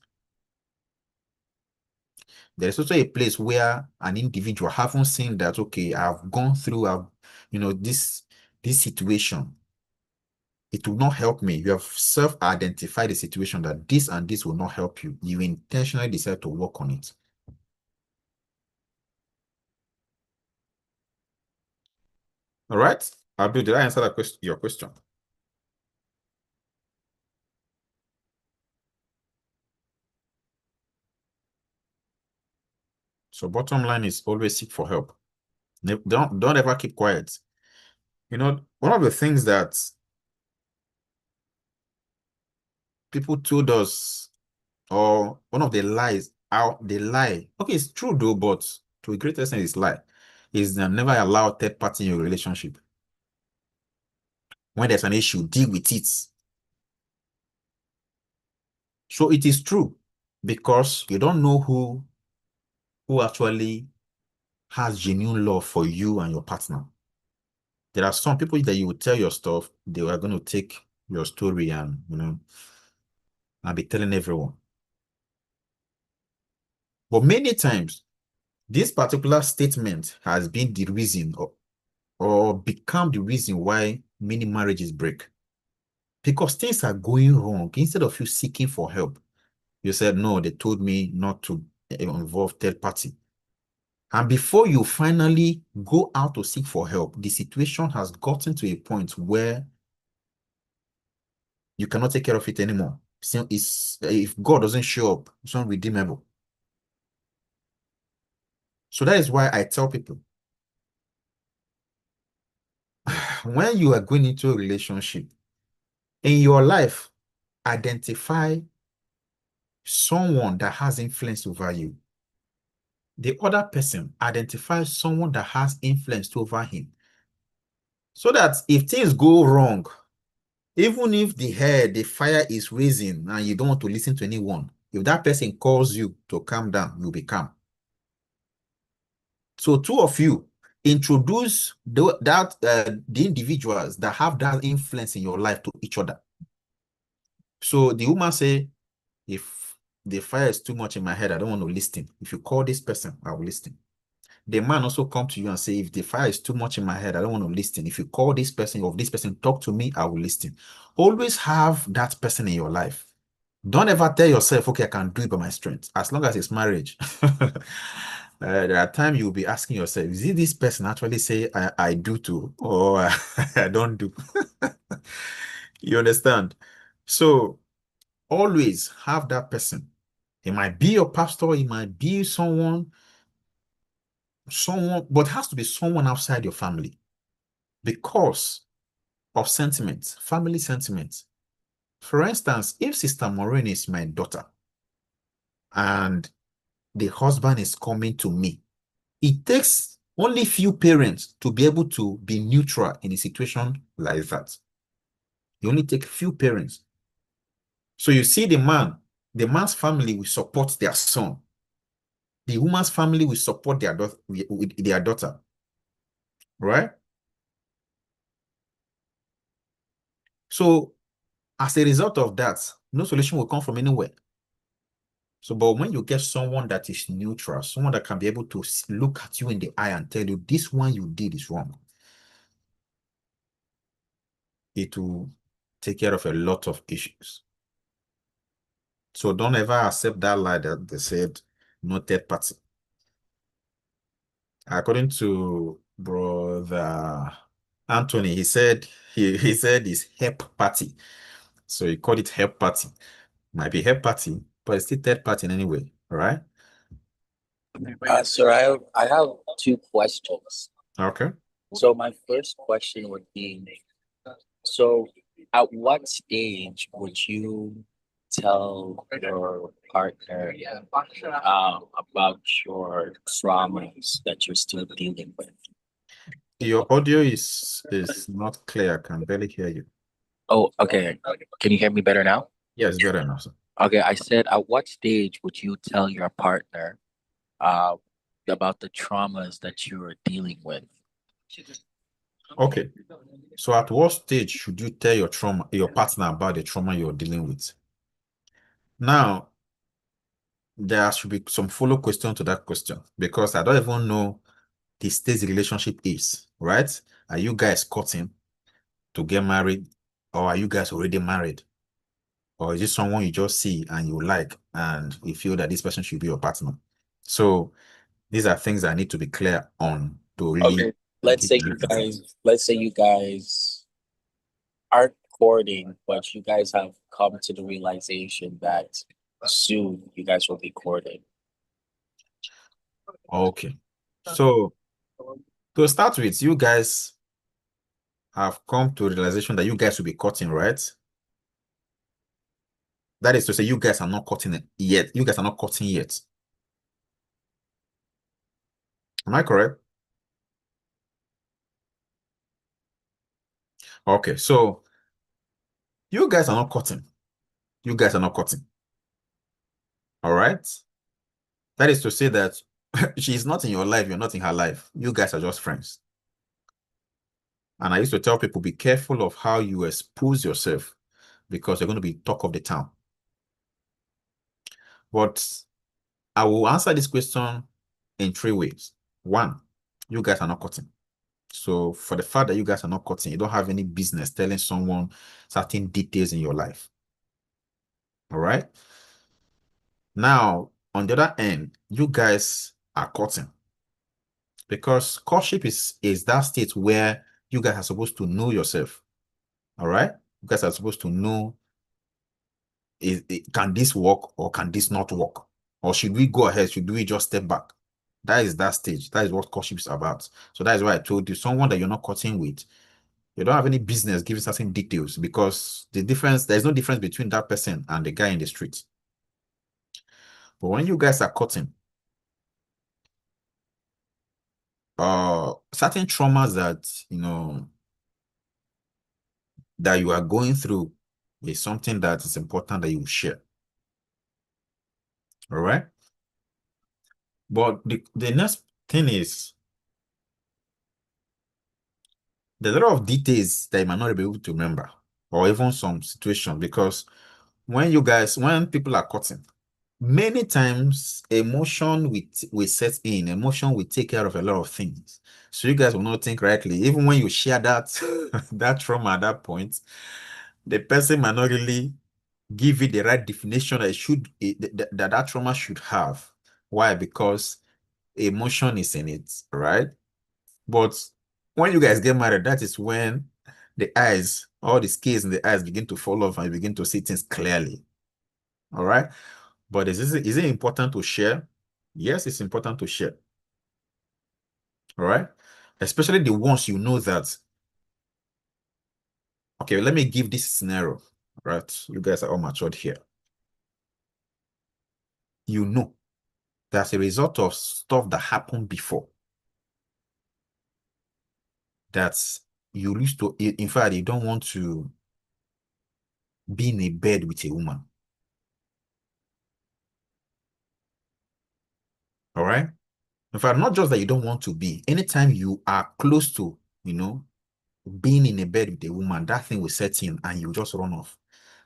There's also a place where an individual haven't seen that, okay, I've gone through, this situation. It will not help me. You have self-identified the situation that this and this will not help you. You intentionally decide to work on it. All right, Abdul, did I answer your question? So bottom line is always seek for help. Don't ever keep quiet. One of the things that people told us, or one of the lies, they lie. Okay, it's true though, but to a great extent it's lie, is never allow third party in your relationship. When there's an issue, deal with it. So it is true, because you don't know who actually has genuine love for you and your partner. There are some people that you will tell your stuff, they are going to take your story and, and be telling everyone. But many times, this particular statement has been the reason or become the reason why many marriages break. Because things are going wrong. Instead of you seeking for help, you said, no, they told me not to involve third party. And before you finally go out to seek for help, the situation has gotten to a point where you cannot take care of it anymore. So if God doesn't show up, it's unredeemable. So that is why I tell people, when you are going into a relationship, in your life, identify someone that has influence over you. The other person identifies someone that has influence over him. So that if things go wrong, even if the fire is raising and you don't want to listen to anyone, if that person calls you to calm down, you'll be calm. So two of you introduce the individuals that have that influence in your life to each other. So the woman say, if the fire is too much in my head, I don't want to listen. If you call this person, I will listen. The man also come to you and say, if the fire is too much in my head, I don't want to listen. If you call this person or this person talk to me, I will listen. Always have that person in your life. Don't ever tell yourself, okay, I can do it by my strength. As long as it's marriage. There are times you'll be asking yourself, is it this person actually say I do too, or I don't do? You understand? So always have that person. It might be your pastor, it might be someone, but it has to be someone outside your family because of sentiments, family sentiments. For instance, if Sister Maureen is my daughter and the husband is coming to me, it takes only few parents to be able to be neutral in a situation like that. You only take few parents. So you see the man's family will support their son. The woman's family will support their daughter, right? So as a result of that, no solution will come from anywhere. So, but when you get someone that is neutral, someone that can be able to look at you in the eye and tell you, this one you did is wrong, it will take care of a lot of issues. So don't ever accept that lie that they said no third party. According to Brother Anthony, he said it's help party. So he called it help party. Might be help party, but it's still third party in any way, all right? Sir, I have two questions. Okay. So my first question would be, so at what stage would you tell your partner about your traumas that you're still dealing with? Your audio is not clear. I can barely hear you. Oh, okay. Can you hear me better now? Yes, better now, sir. Okay, I said, at what stage would you tell your partner about the traumas that you are dealing with? Okay. So at what stage should you tell your partner about the trauma you're dealing with? Now, there should be some follow question to that question, because I don't even know the stage the relationship is, right? Are you guys courting to get married, or are you guys already married? Or is it someone you just see and you like and you feel that this person should be your partner? So these are things that need to be clear on to really. Okay, let's say you guys aren't courting, but you guys have come to the realization that soon you guys will be courting. Okay. So to start with, you guys have come to a realization that you guys will be courting, right? That is to say, you guys are not courting yet. You guys are not courting yet. Am I correct? Okay, so you guys are not courting. You guys are not courting. All right? That is to say that she's not in your life, you're not in her life. You guys are just friends. And I used to tell people, be careful of how you expose yourself, because you're going to be talk of the town. But I will answer this question in 3 ways. 1, you guys are not courting. So for the fact that you guys are not courting, you don't have any business telling someone certain details in your life. All right? Now, on the other end, you guys are courting, because courtship is that state where you guys are supposed to know yourself. All right? You guys are supposed to know, can this work or can this not work? Or should we go ahead? Should we just step back? That is that stage. That is what courtship is about. So that is why I told you, someone that you're not courting with, you don't have any business giving certain details, because there's no difference between that person and the guy in the street. But when you guys are courting, certain traumas that that you are going through is something that is important that you share. All right? But the next thing is, there's a lot of details that you might not be able to remember, or even some situation, because when people are courting, many times emotion will set in, emotion will take care of a lot of things. So you guys will not think correctly. Even when you share that that trauma at that point, the person might not really give it the right definition that trauma should have. Why? Because emotion is in it, right? But when you guys get married, that is when all the scales in the eyes begin to fall off and you begin to see things clearly. All right? But is it important to share? Yes, it's important to share. All right? Especially the ones you know that. Okay, let me give this scenario. Right? You guys are all matured here. You know, that's a result of stuff that happened before, that you used to, in fact, you don't want to be in a bed with a woman. All right? In fact, not just that you don't want to be, anytime you are close to, being in a bed with a woman, that thing will set in and you just run off.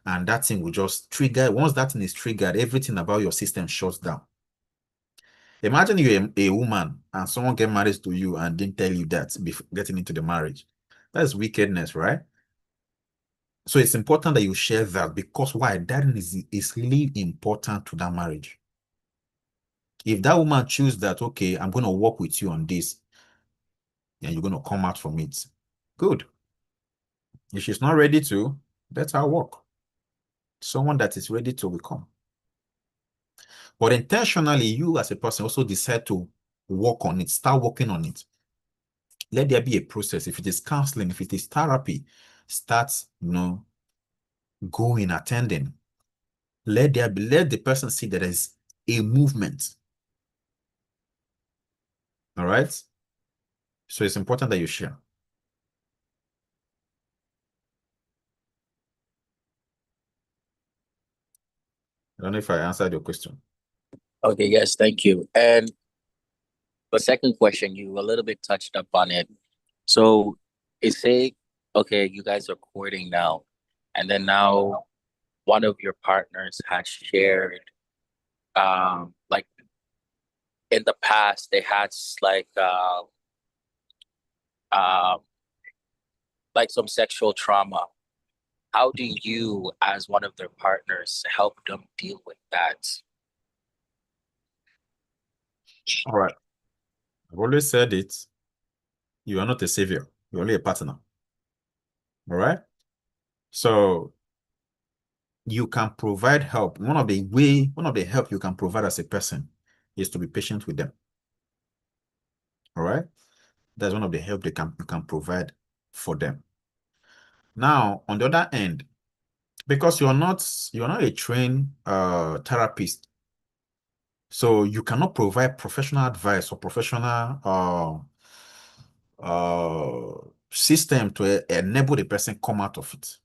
And that thing will just trigger. Once that thing is triggered, everything about your system shuts down. Imagine you're a woman and someone get married to you and didn't tell you that before getting into the marriage. That's wickedness, right? So it's important that you share that, because why? That is really important to that marriage. If that woman chooses that, okay, I'm going to work with you on this, and you're going to come out from it, good. If she's not ready to, let her work. Someone that is ready to become. But intentionally, you as a person also decide to work on it, start working on it. let there be a process. If it is counseling, if it is therapy, start, going, attending. Let the person see that there is a movement. All right. So it's important that you share. I don't know if I answered your question. Okay, yes, thank you. And the second question, you a little bit touched up on it. So say, okay, you guys are courting now, and then now one of your partners has shared, like in the past they had like some sexual trauma. How do you, as one of their partners, help them deal with that? All right. I've always said it. You are not a savior. You're only a partner. All right. So you can provide help. One of the help you can provide as a person is to be patient with them. All right. That's one of the help you can provide for them. Now, on the other end, because you're not a trained therapist, so you cannot provide professional advice or professional system to enable the person come out of it.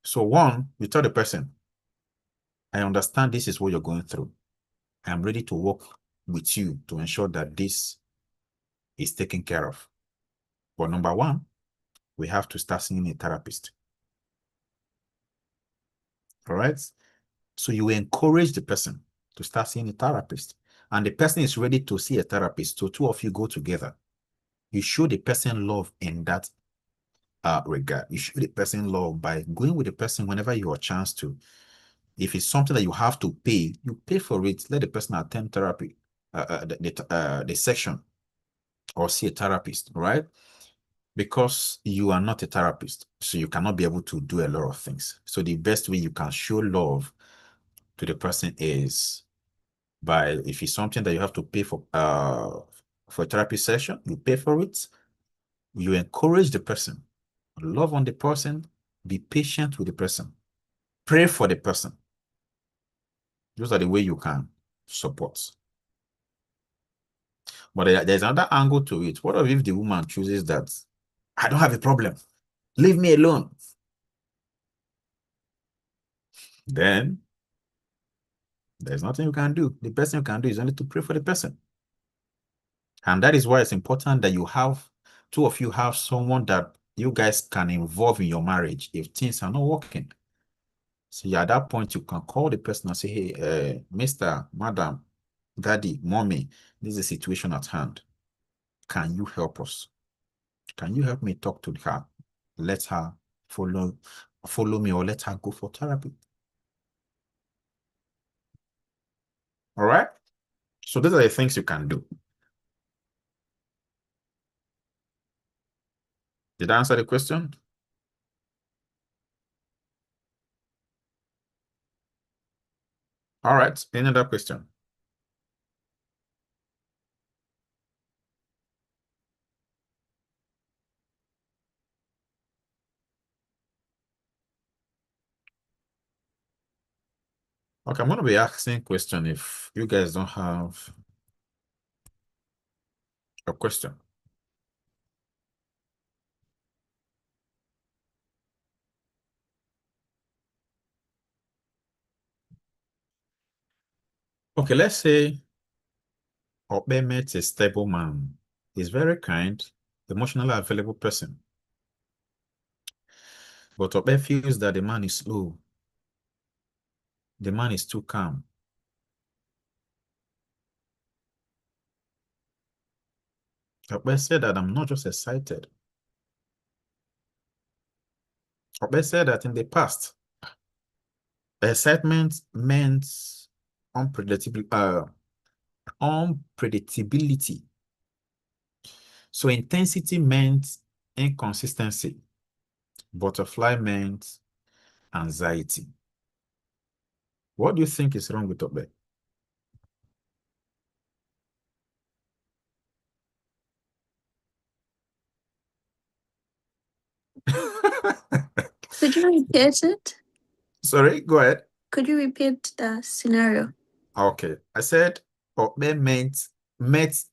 So one, you tell the person, I understand this is what you're going through. I'm ready to work with you to ensure that this is taken care of. But number one, we have to start seeing a therapist. All right. So you encourage the person to start seeing a therapist, and the person is ready to see a therapist. So two of you go together. You show the person love in that regard. You show the person love by going with the person whenever you have a chance to. If it's something that you have to pay, you pay for it. Let the person attend therapy, the section, or see a therapist, right? Because you are not a therapist, so you cannot be able to do a lot of things. So the best way you can show love to the person is by, if it's something that you have to pay for a therapy session, you pay for it. You encourage the person, love on the person, be patient with the person, pray for the person. Those are the way you can support. But there's another angle to it. What if the woman chooses that, I don't have a problem, leave me alone? Then there's nothing you can do. The best thing you can do is only to pray for the person. And that is why it's important that two of you have someone that you guys can involve in your marriage if things are not working. So at that point, you can call the person and say, hey, Mr., Madam, Daddy, Mommy, this is a situation at hand. Can you help us? Can you help me talk to her? Let her follow me, or let her go for therapy. All right? So these are the things you can do. Did I answer the question? All right. Any other question? Okay, I'm going to be asking a question if you guys don't have a question. Okay, let's say Obe met a stable man. He's very kind, emotionally available person. But Obe feels that the man is slow. The man is too calm. Obe said that I'm not just excited. Obe said that in the past, excitement meant unpredictability. So intensity meant inconsistency. Butterfly meant anxiety. What do you think is wrong with Obe? Could you repeat it? Sorry, go ahead. Could you repeat the scenario? Okay. I said Okpe met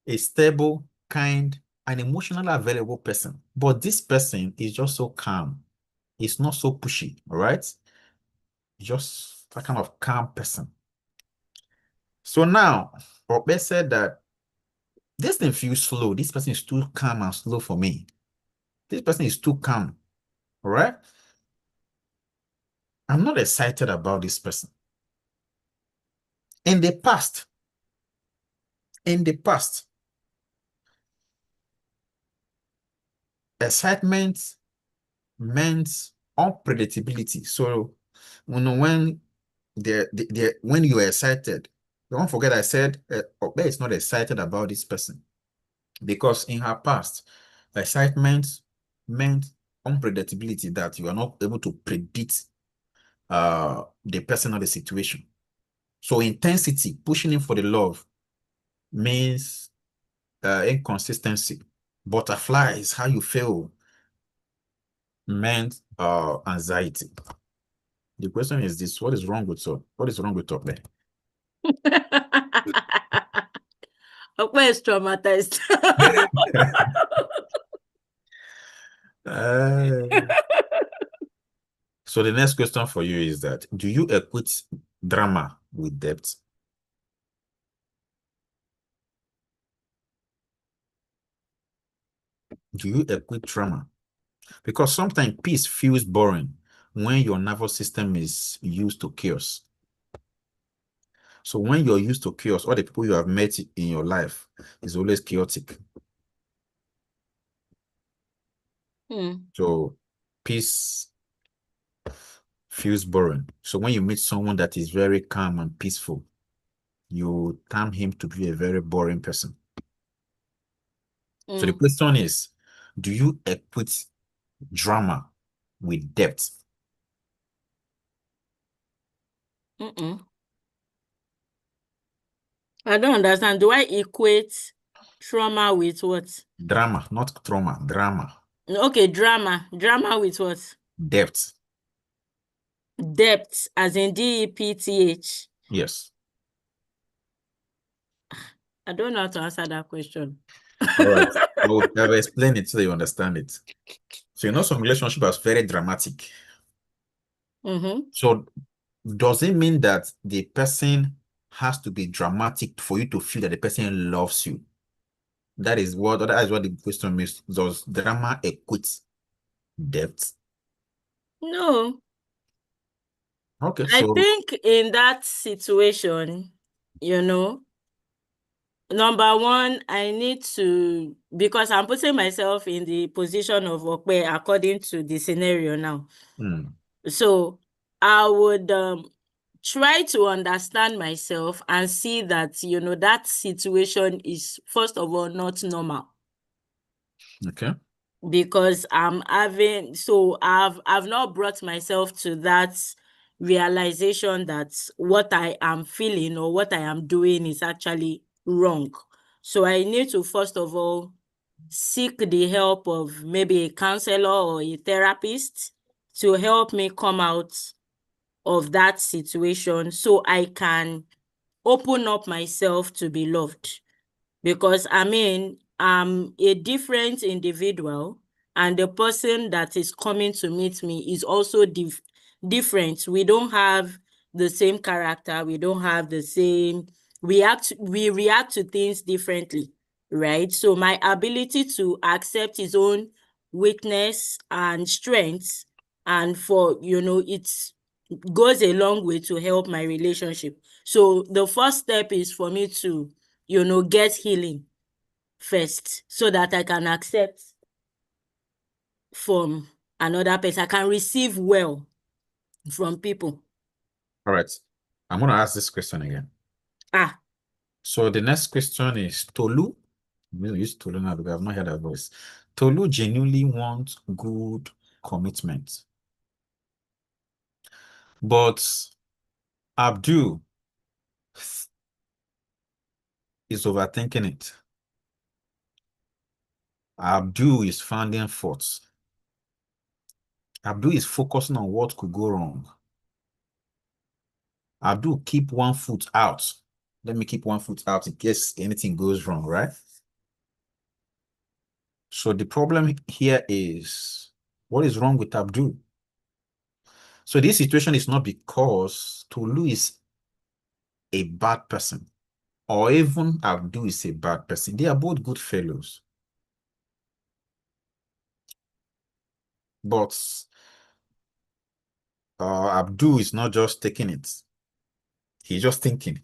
a stable, kind, and emotionally available person. But this person is just so calm. He's not so pushy, all right? Just that kind of calm person. So now, Okpe said that this thing feels slow. This person is too calm and slow for me. This person is too calm, all right? I'm not excited about this person. In the past, excitement meant unpredictability. So, when when you are excited, don't forget I said Okpe is not excited about this person because in her past, excitement meant unpredictability, that you are not able to predict the person or the situation. So intensity, pushing in for the love, means inconsistency. Butterflies, how you feel, meant anxiety. The question is this: what is wrong with Okpe? Okpe is traumatized. So the next question for you is that, do you equate drama with depth? Do you equate drama? Because sometimes peace feels boring when your nervous system is used to chaos. So when you're used to chaos, all the people you have met in your life is always chaotic. So peace feels boring. So when you meet someone that is very calm and peaceful, you term him to be a very boring person. So the question is, do you equate drama with depth? I don't understand. Do I equate trauma with what? Drama, not trauma, drama. Okay, drama. Drama with what? Depth. Depth, as in DEPTH. Yes. I don't know how to answer that question. All right. I'll explain it so you understand it. So some relationship is very dramatic. So does it mean that the person has to be dramatic for you to feel that the person loves you? That is what the question means. Does drama equate depth? No. Okay, I so think in that situation, number one, I need to, because I'm putting myself in the position of Okpe according to the scenario now. So I would try to understand myself and see that, that situation is, first of all, not normal. okay. Because I've not brought myself to that realization that what I am feeling or what I am doing is actually wrong. So I need to, first of all, seek the help of maybe a counselor or a therapist to help me come out of that situation so I can open up myself to be loved. Because I'm a different individual, and the person that is coming to meet me is also different. We don't have the same character. We don't have the same, we react to things differently, right? So my ability to accept his own weakness and strengths, and it goes a long way to help my relationship. So the first step is for me to, get healing first, so that I can accept from another person. I can receive well from people. All right. I'm going to ask this question again. So the next question is Tolu. We'll use Tolu now because I've not heard her voice. Tolu genuinely wants good commitment. But Abdul is overthinking it. Abdul is finding faults. Abdul is focusing on what could go wrong. Abdul, keep one foot out. Let me keep one foot out in case anything goes wrong, right? So the problem here is, what is wrong with Abdul? So this situation is not because Tolu is a bad person, or even Abdul is a bad person. They are both good fellows. But Abdul is not just taking it. He's just thinking,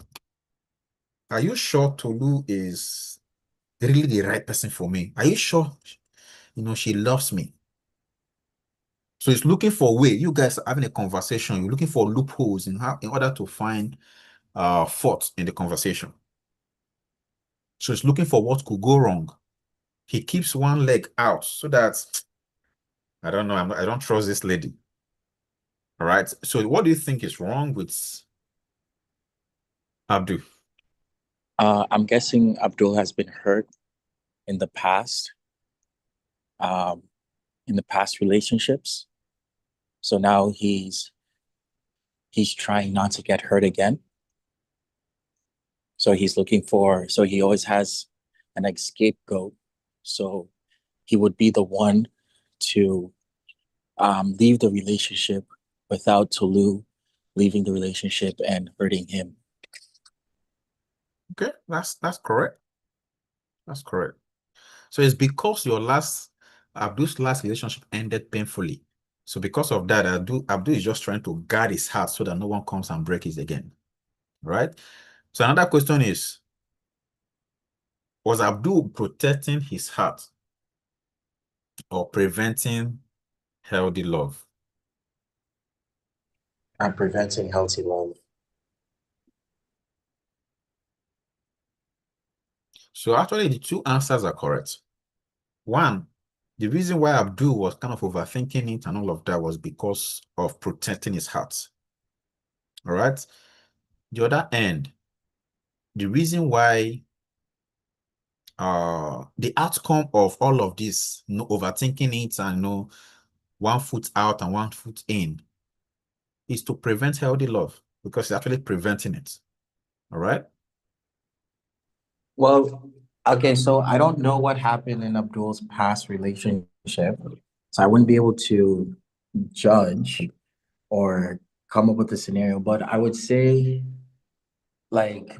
are you sure Tolu is really the right person for me? Are you sure, she loves me? So he's looking for a way. You guys are having a conversation. You're looking for loopholes in order to find fault in the conversation. So he's looking for what could go wrong. He keeps one leg out so that, I don't know, I don't trust this lady. All right. So what do you think is wrong with Abdul? I'm guessing Abdul has been hurt in the past, relationships. So now he's trying not to get hurt again. So he always has an scapegoat. So he would be the one to leave the relationship without Tolu leaving the relationship and hurting him. Okay, that's correct. That's correct. So it's because Abdul's last relationship ended painfully. So because of that, Abdul is just trying to guard his heart so that no one comes and breaks it again. Right? So another question is, was Abdul protecting his heart or preventing healthy love? And preventing healthy love. So actually, the two answers are correct. One, the reason why Abdul was kind of overthinking it and all of that was because of protecting his heart. All right? The other end, the reason why the outcome of all of this, overthinking it and one foot out and one foot in, is to prevent healthy love, because it's actually preventing it. All right? Well, okay, so I don't know what happened in Abdul's past relationship, so I wouldn't be able to judge or come up with a scenario, but I would say,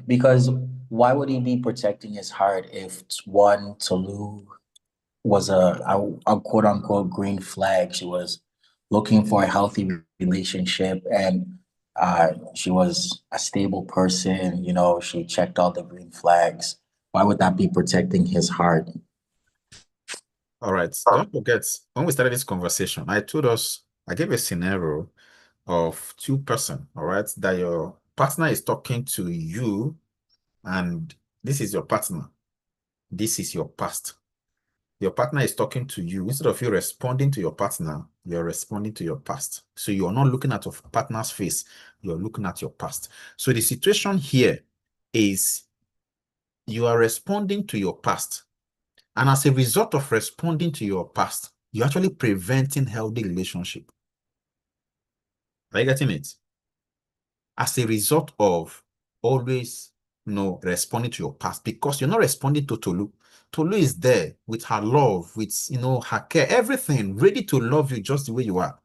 because why would he be protecting his heart if Tolu was a quote unquote green flag? She was looking for a healthy relationship, and she was a stable person. She checked all the green flags. Why would that be protecting his heart? All right. Don't forget, when we started this conversation, I gave a scenario of two persons, all right, that your partner is talking to you, and this is your partner. This is your past. Your partner is talking to you. Instead of you responding to your partner, you're responding to your past. So you're not looking at your partner's face, you're looking at your past. So the situation here is you are responding to your past. And as a result of responding to your past, you're actually preventing healthy relationship. Are you getting it? As a result of always responding to your past, because you're not responding to Tolu. Tolu is there with her love, with her care, everything, ready to love you just the way you are.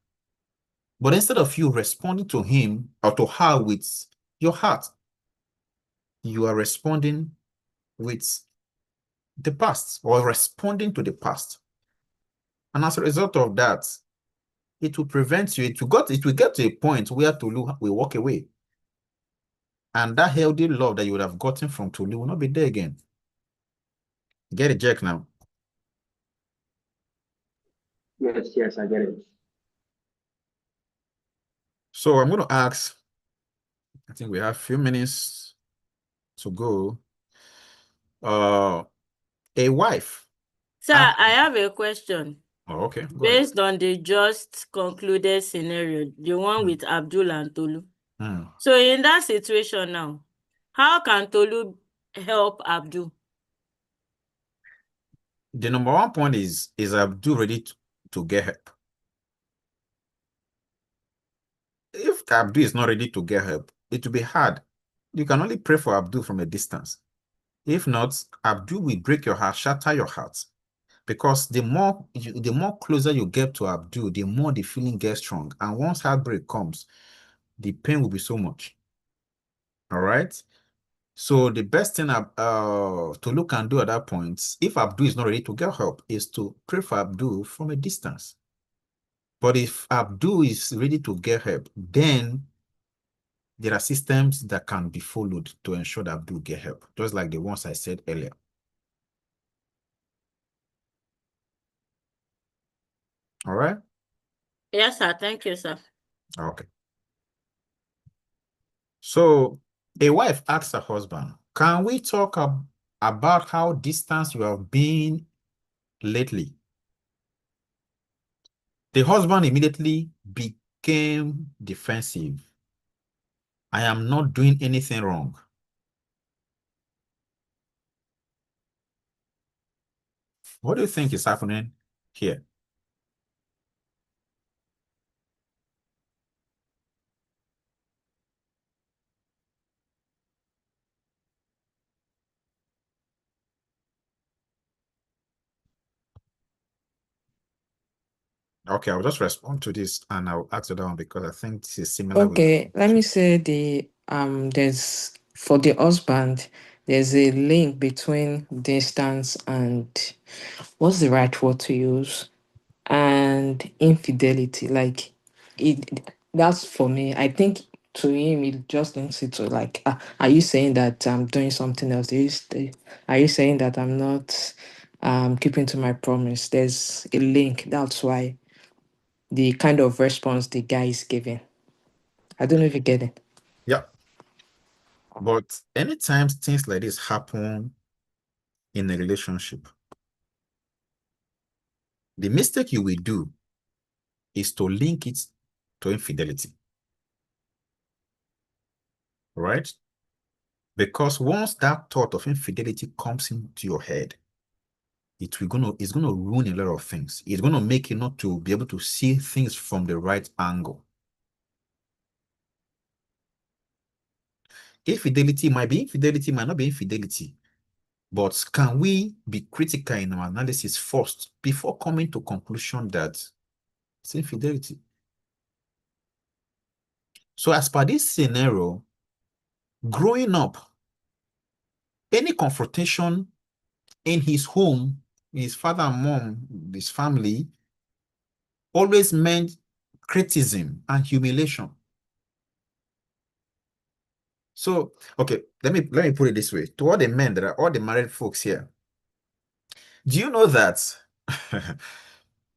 But instead of you responding to him or to her with your heart, you are responding with the past, or responding to the past. And as a result of that, it will prevent you. It will get to a point where Tolu will walk away. And that healthy love that you would have gotten from Tolu will not be there again. Get it, Jack, now. Yes, I get it. So I'm going to ask, I think we have a few minutes to go. A wife. Sir, I have a question. Oh, okay. Go ahead. Based on the just concluded scenario, the one with Abdul and Tolu. So in that situation now, how can Tolu help Abdul? The number one point is Abdul ready to get help? Abdul is not ready to get help, it will be hard. You can only pray for Abdul from a distance. If not, Abdul will break your heart, shatter your heart. Because the more closer you get to Abdul, the more the feeling gets strong. And once heartbreak comes, the pain will be so much. All right. So the best thing to look and do at that point, if Abdul is not ready to get help, is to pray for Abdul from a distance. But if Abdul is ready to get help, then there are systems that can be followed to ensure that Abdul get help, just like the ones I said earlier. All right? Yes, sir. Thank you, sir. Okay. So a wife asks her husband, can we talk about how distant you have been lately? The husband immediately became defensive. I am not doing anything wrong. What do you think is happening here? Okay, I'll just respond to this and I'll ask the other one because I think this is similar with Okay, let me say there's for the husband, there's a link between distance and what's the right word to use? And infidelity. Like that's for me. I think to him it just links it to like, are you saying that I'm doing something else? Are you saying that I'm not keeping to my promise? There's a link. That's why the kind of response the guy is giving. I don't know if you get it. Yeah. But anytime things like this happen in a relationship, the mistake you will do is to link it to infidelity. Right? Because once that thought of infidelity comes into your head, it's gonna ruin a lot of things. It's gonna make you not to be able to see things from the right angle. Infidelity might be infidelity, might not be infidelity. But can we be critical in our analysis first before coming to conclusion that it's infidelity? So as per this scenario, growing up, any confrontation in his home, his father and mom, his family, always meant criticism and humiliation. So, okay, let me put it this way. To all the men that are all the married folks here, do you know that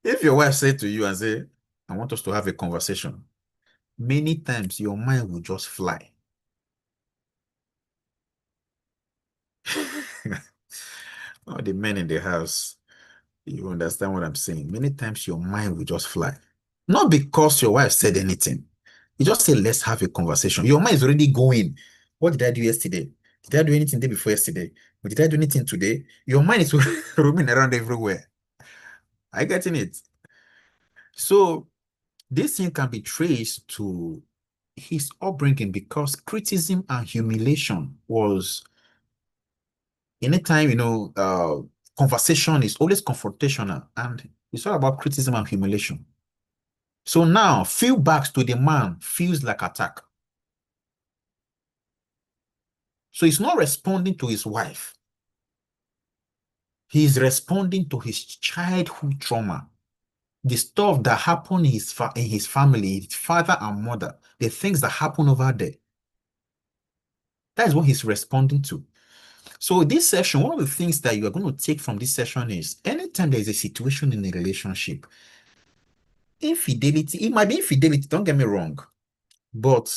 if your wife said to you and say, I want us to have a conversation, many times your mind will just fly. All the men in the house, you understand what I'm saying? Many times your mind will just fly. Not because your wife said anything. You just say, let's have a conversation. Your mind is already going. What did I do yesterday? Did I do anything the day before yesterday? Or did I do anything today? Your mind is roaming around everywhere. Are you getting it? So this thing can be traced to his upbringing because criticism and humiliation was anytime, conversation is always confrontational and it's all about criticism and humiliation. So now feedbacks to the man feels like attack. So he's not responding to his wife. He's responding to his childhood trauma. The stuff that happened in his family, his father and mother, the things that happen over there. That is what he's responding to. So this session, one of the things that you are going to take from this session is anytime there is a situation in a relationship, infidelity, it might be infidelity, don't get me wrong, but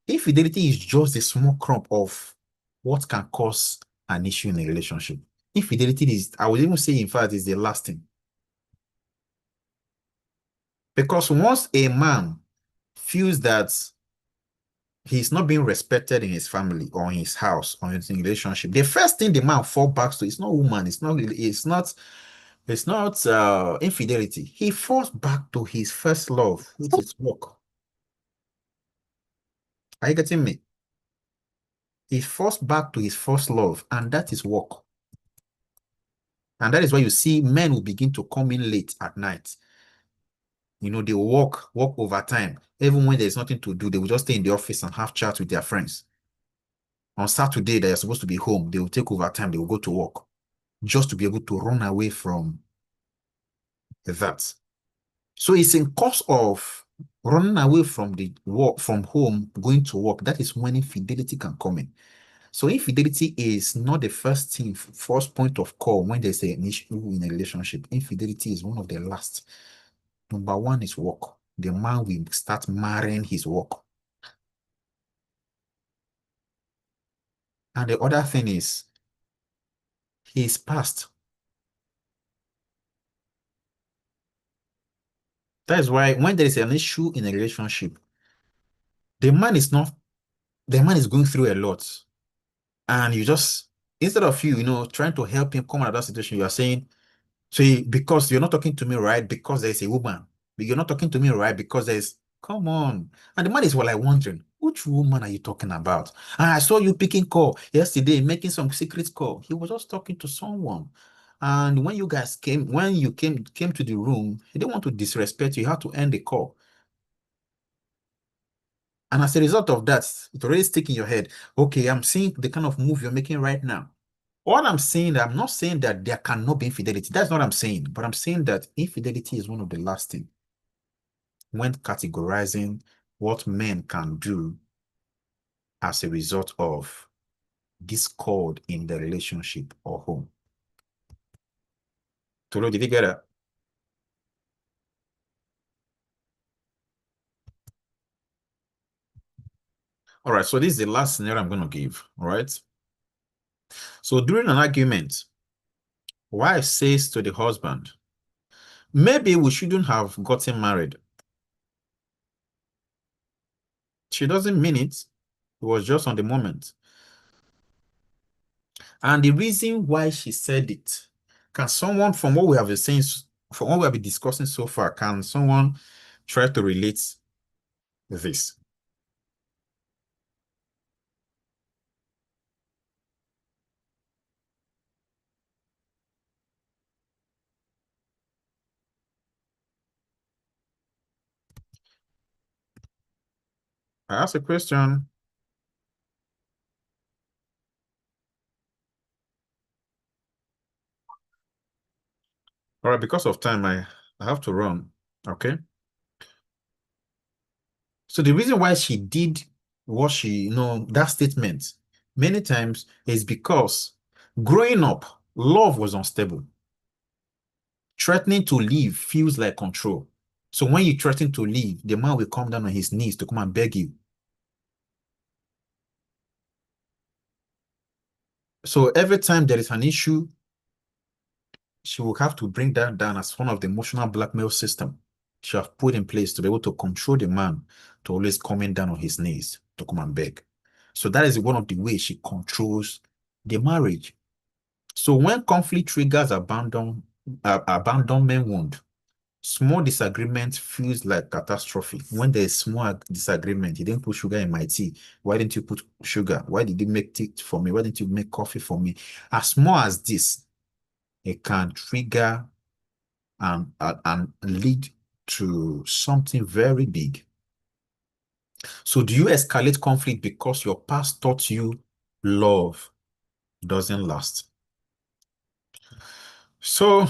infidelity is just a small crumb of what can cause an issue in a relationship. Infidelity is, I would even say, in fact, is the last thing. Because once a man feels that he's not being respected in his family or in his house or in his relationship, the first thing the man falls back to is not woman, it's not infidelity. He falls back to his first love, which is work. Are you getting me? He's forced back to his first love, and that is work. And that is why you see men will begin to come in late at night. You know, they work overtime. Even when there's nothing to do, they will just stay in the office and have chats with their friends. On Saturday, they are supposed to be home. They will take overtime. They will go to work just to be able to run away from that. So it's in course of running away from the work, from home, going to work. That is when infidelity can come in. So infidelity is not the first thing, first point of call when there's an issue in a relationship. Infidelity is one of the last. Number one is work. The man will start marrying his work. And the other thing is his past. That is why when there is an issue in a relationship, the man is going through a lot. And you just, instead of you trying to help him come out of that situation, you are saying, because you're not talking to me right because there's a woman. But you're not talking to me right because come on. And the man is like wondering, which woman are you talking about? And I saw you picking call yesterday, making some secret call. He was just talking to someone. And when you came to the room, he didn't want to disrespect you. You had to end the call. And as a result of that, it already stick in your head. Okay, I'm seeing the kind of move you're making right now. All I'm saying, I'm not saying that there cannot be infidelity. That's not what I'm saying. But I'm saying that infidelity is one of the last things when categorizing what men can do as a result of discord in the relationship or home. Tolu, did you get it? All right, so this is the last scenario I'm going to give, all right? So during an argument, wife says to the husband, maybe we shouldn't have gotten married. She doesn't mean it. It was just on the moment. And the reason why she said it, can someone, from what we have been saying, from what we have been discussing so far, can someone try to relate this? I asked a question. All right, because of time, I have to run, okay? So the reason why she did what that statement many times is because growing up, love was unstable. Threatening to leave feels like control. So when you threaten to leave, the man will come down on his knees to come and beg you. So every time there is an issue, she will have to bring that down as one of the emotional blackmail system she have put in place to be able to control the man to always coming down on his knees to come and beg. So that is one of the ways she controls the marriage. So when conflict triggers abandonment wound, small disagreement feels like catastrophe. When there is small disagreement, you didn't put sugar in my tea. Why didn't you put sugar? Why did you make tea for me? Why didn't you make coffee for me? As small as this, it can trigger and lead to something very big. So do you escalate conflict because your past taught you love doesn't last? So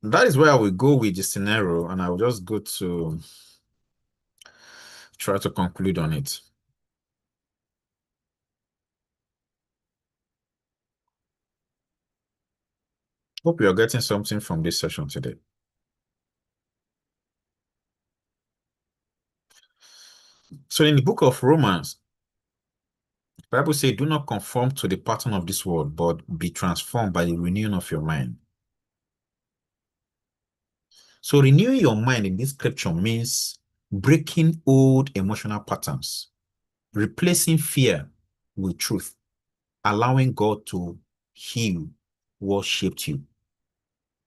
that is where I will go with the scenario, and I will just go to try to conclude on it. Hope you are getting something from this session today. So in the book of Romans, the Bible says, do not conform to the pattern of this world, but be transformed by the renewing of your mind. So renewing your mind in this scripture means breaking old emotional patterns, replacing fear with truth, allowing God to heal what shaped you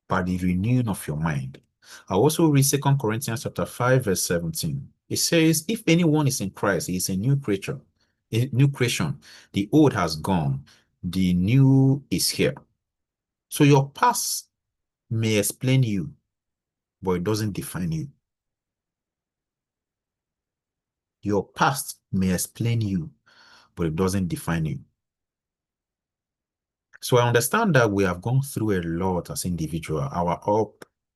by the renewing of your mind. I also read 2 Corinthians chapter 5, verse 17. It says, if anyone is in Christ, he is a new creature. a new creation. The old has gone. The new is here. So your past may explain you, but it doesn't define you. Your past may explain you, but it doesn't define you. So I understand that we have gone through a lot as individuals. Our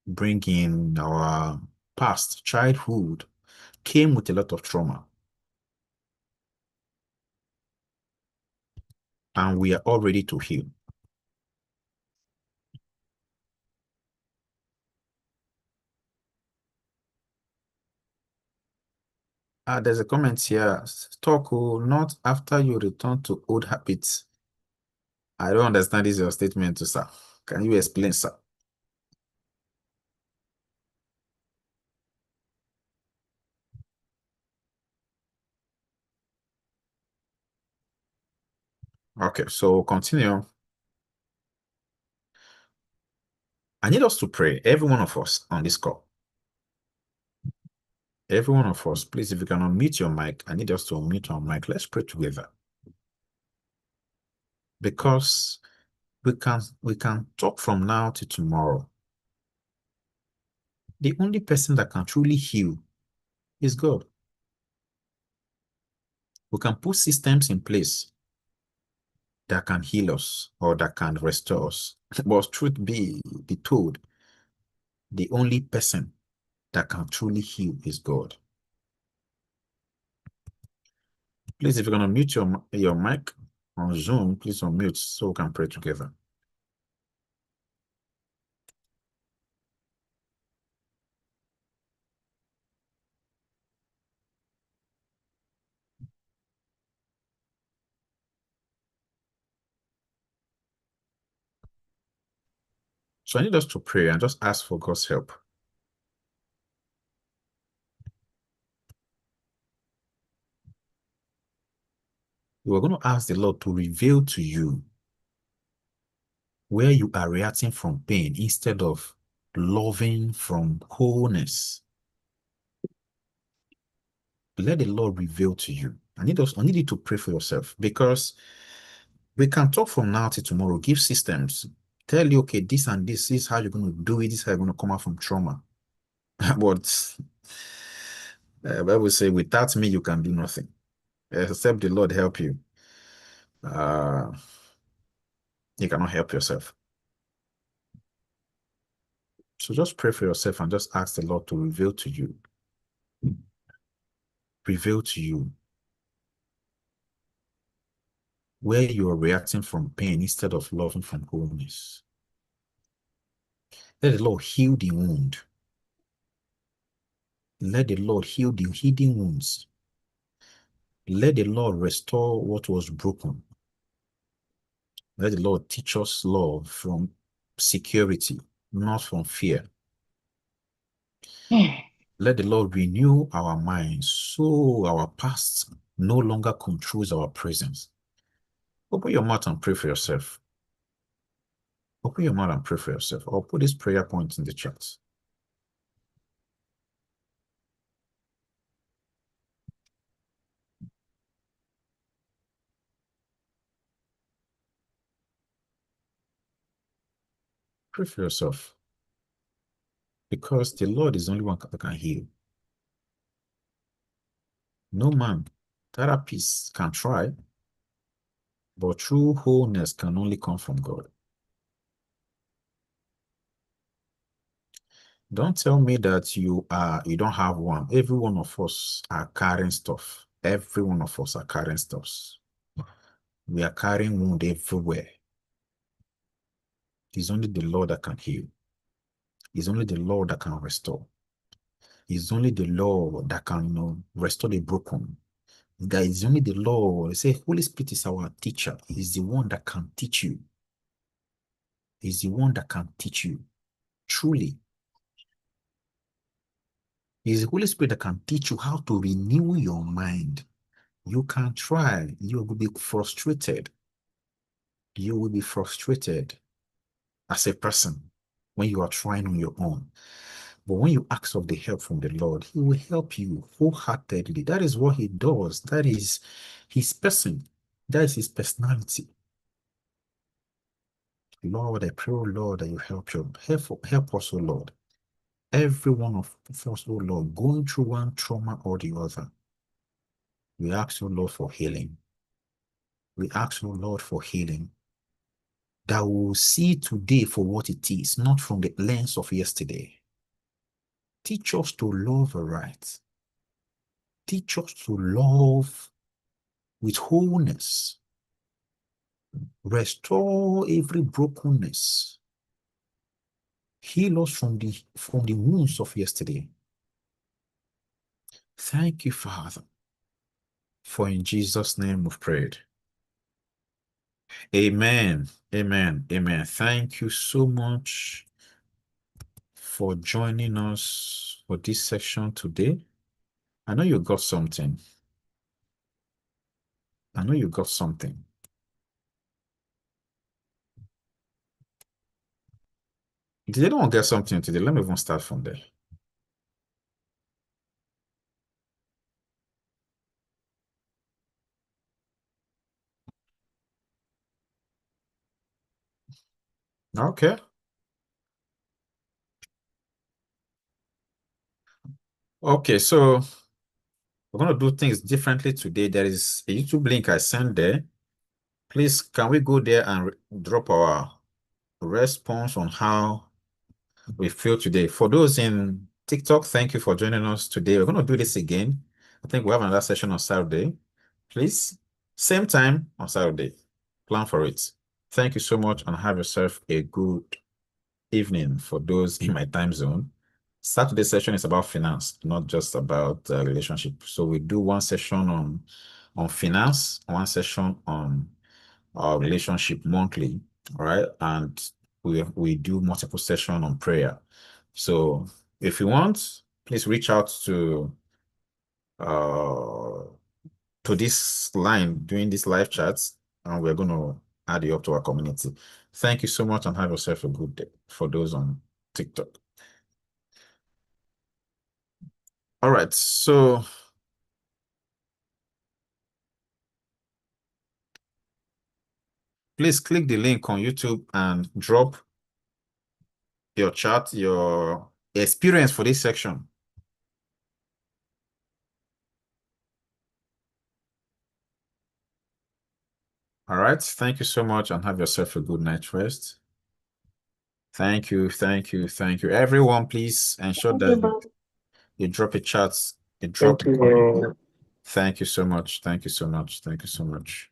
upbringing, our past childhood came with a lot of trauma. And we are all ready to heal. There's a comment here. Talk not after you return to old habits. I don't understand this your statement, sir. Can you explain, sir? Okay, so continue. I need us to pray, every one of us on this call. Every one of us, please, if you can unmute your mic, I need us to unmute our mic. Let's pray together. Because we can talk from now to tomorrow. The only person that can truly heal is God. We can put systems in place that can heal us or that can restore us. But truth be told, the only person that can truly heal is God. Please, if you're going to mute your mic on Zoom, please unmute so we can pray together. So I need us to pray and just ask for God's help. You are going to ask the Lord to reveal to you where you are reacting from pain instead of loving from wholeness. Let the Lord reveal to you. I need you to pray for yourself, because we can talk from now to tomorrow, give systems, tell you, okay, this and this is how you're going to do it, this is how you're going to come out from trauma. But Bible say, without me, you can do nothing, except the Lord help you. You cannot help yourself. So just pray for yourself and just ask the Lord to reveal to you where you are reacting from pain instead of loving from wholeness. Let the Lord heal the wound. Let the Lord heal the hidden wounds. Let the Lord restore what was broken. Let the Lord teach us love from security, not from fear. Let the Lord renew our minds so our past no longer controls our presence. Open your mouth and pray for yourself. Open your mouth and pray for yourself. I'll put this prayer point in the chat. Pray for yourself. Because the Lord is the only one that can heal. No man, therapists can try, but true wholeness can only come from God. Don't tell me that you don't have one. Every one of us are carrying stuff. Every one of us are carrying stuff. We are carrying wound everywhere. It's only the Lord that can heal. It's only the Lord that can restore. It's only the Lord that can restore the broken. That is only the Lord. They say Holy Spirit is our teacher. He's the one that can teach you. He's the one that can teach you. Truly. It's the Holy Spirit that can teach you how to renew your mind. You can try. You will be frustrated. You will be frustrated as a person when you are trying on your own. But when you ask of the help from the Lord, he will help you wholeheartedly. That is what he does. That is his person. That is his personality. Lord, I pray, oh Lord, that you help us, oh Lord. Every one of us, oh Lord, going through one trauma or the other. We ask, oh Lord, for healing. We ask, oh Lord, for healing. That we will see today for what it is, not from the lens of yesterday. Teach us to love aright. Teach us to love with wholeness. Restore every brokenness. Heal us from the wounds of yesterday. Thank you, Father, for in Jesus' name we've prayed. Amen. Amen. Amen. Thank you so much for joining us for this session today. I know you got something. I know you got something. Did anyone get something today? Let me even start from there. Okay. Okay, so we're going to do things differently today. There is a YouTube link I sent there. Please, can we go there and drop our response on how we feel today? For those in TikTok, thank you for joining us today. We're going to do this again. I think we have another session on Saturday. Please, same time on Saturday. Plan for it. Thank you so much and have yourself a good evening for those in my time zone. Saturday session is about finance, not just about relationship. So we do one session on finance, one session on our relationship monthly, all right? And we do multiple sessions on prayer. So if you want, please reach out to this line during these live chats, and we're going to add you up to our community. Thank you so much and have yourself a good day for those on TikTok. All right, so please click the link on YouTube and drop your chat, your experience for this section. All right, thank you so much and have yourself a good night's rest. Thank you, thank you, thank you. Everyone, please ensure that you drop a chat. Thank you. Thank you so much. Thank you so much. Thank you so much.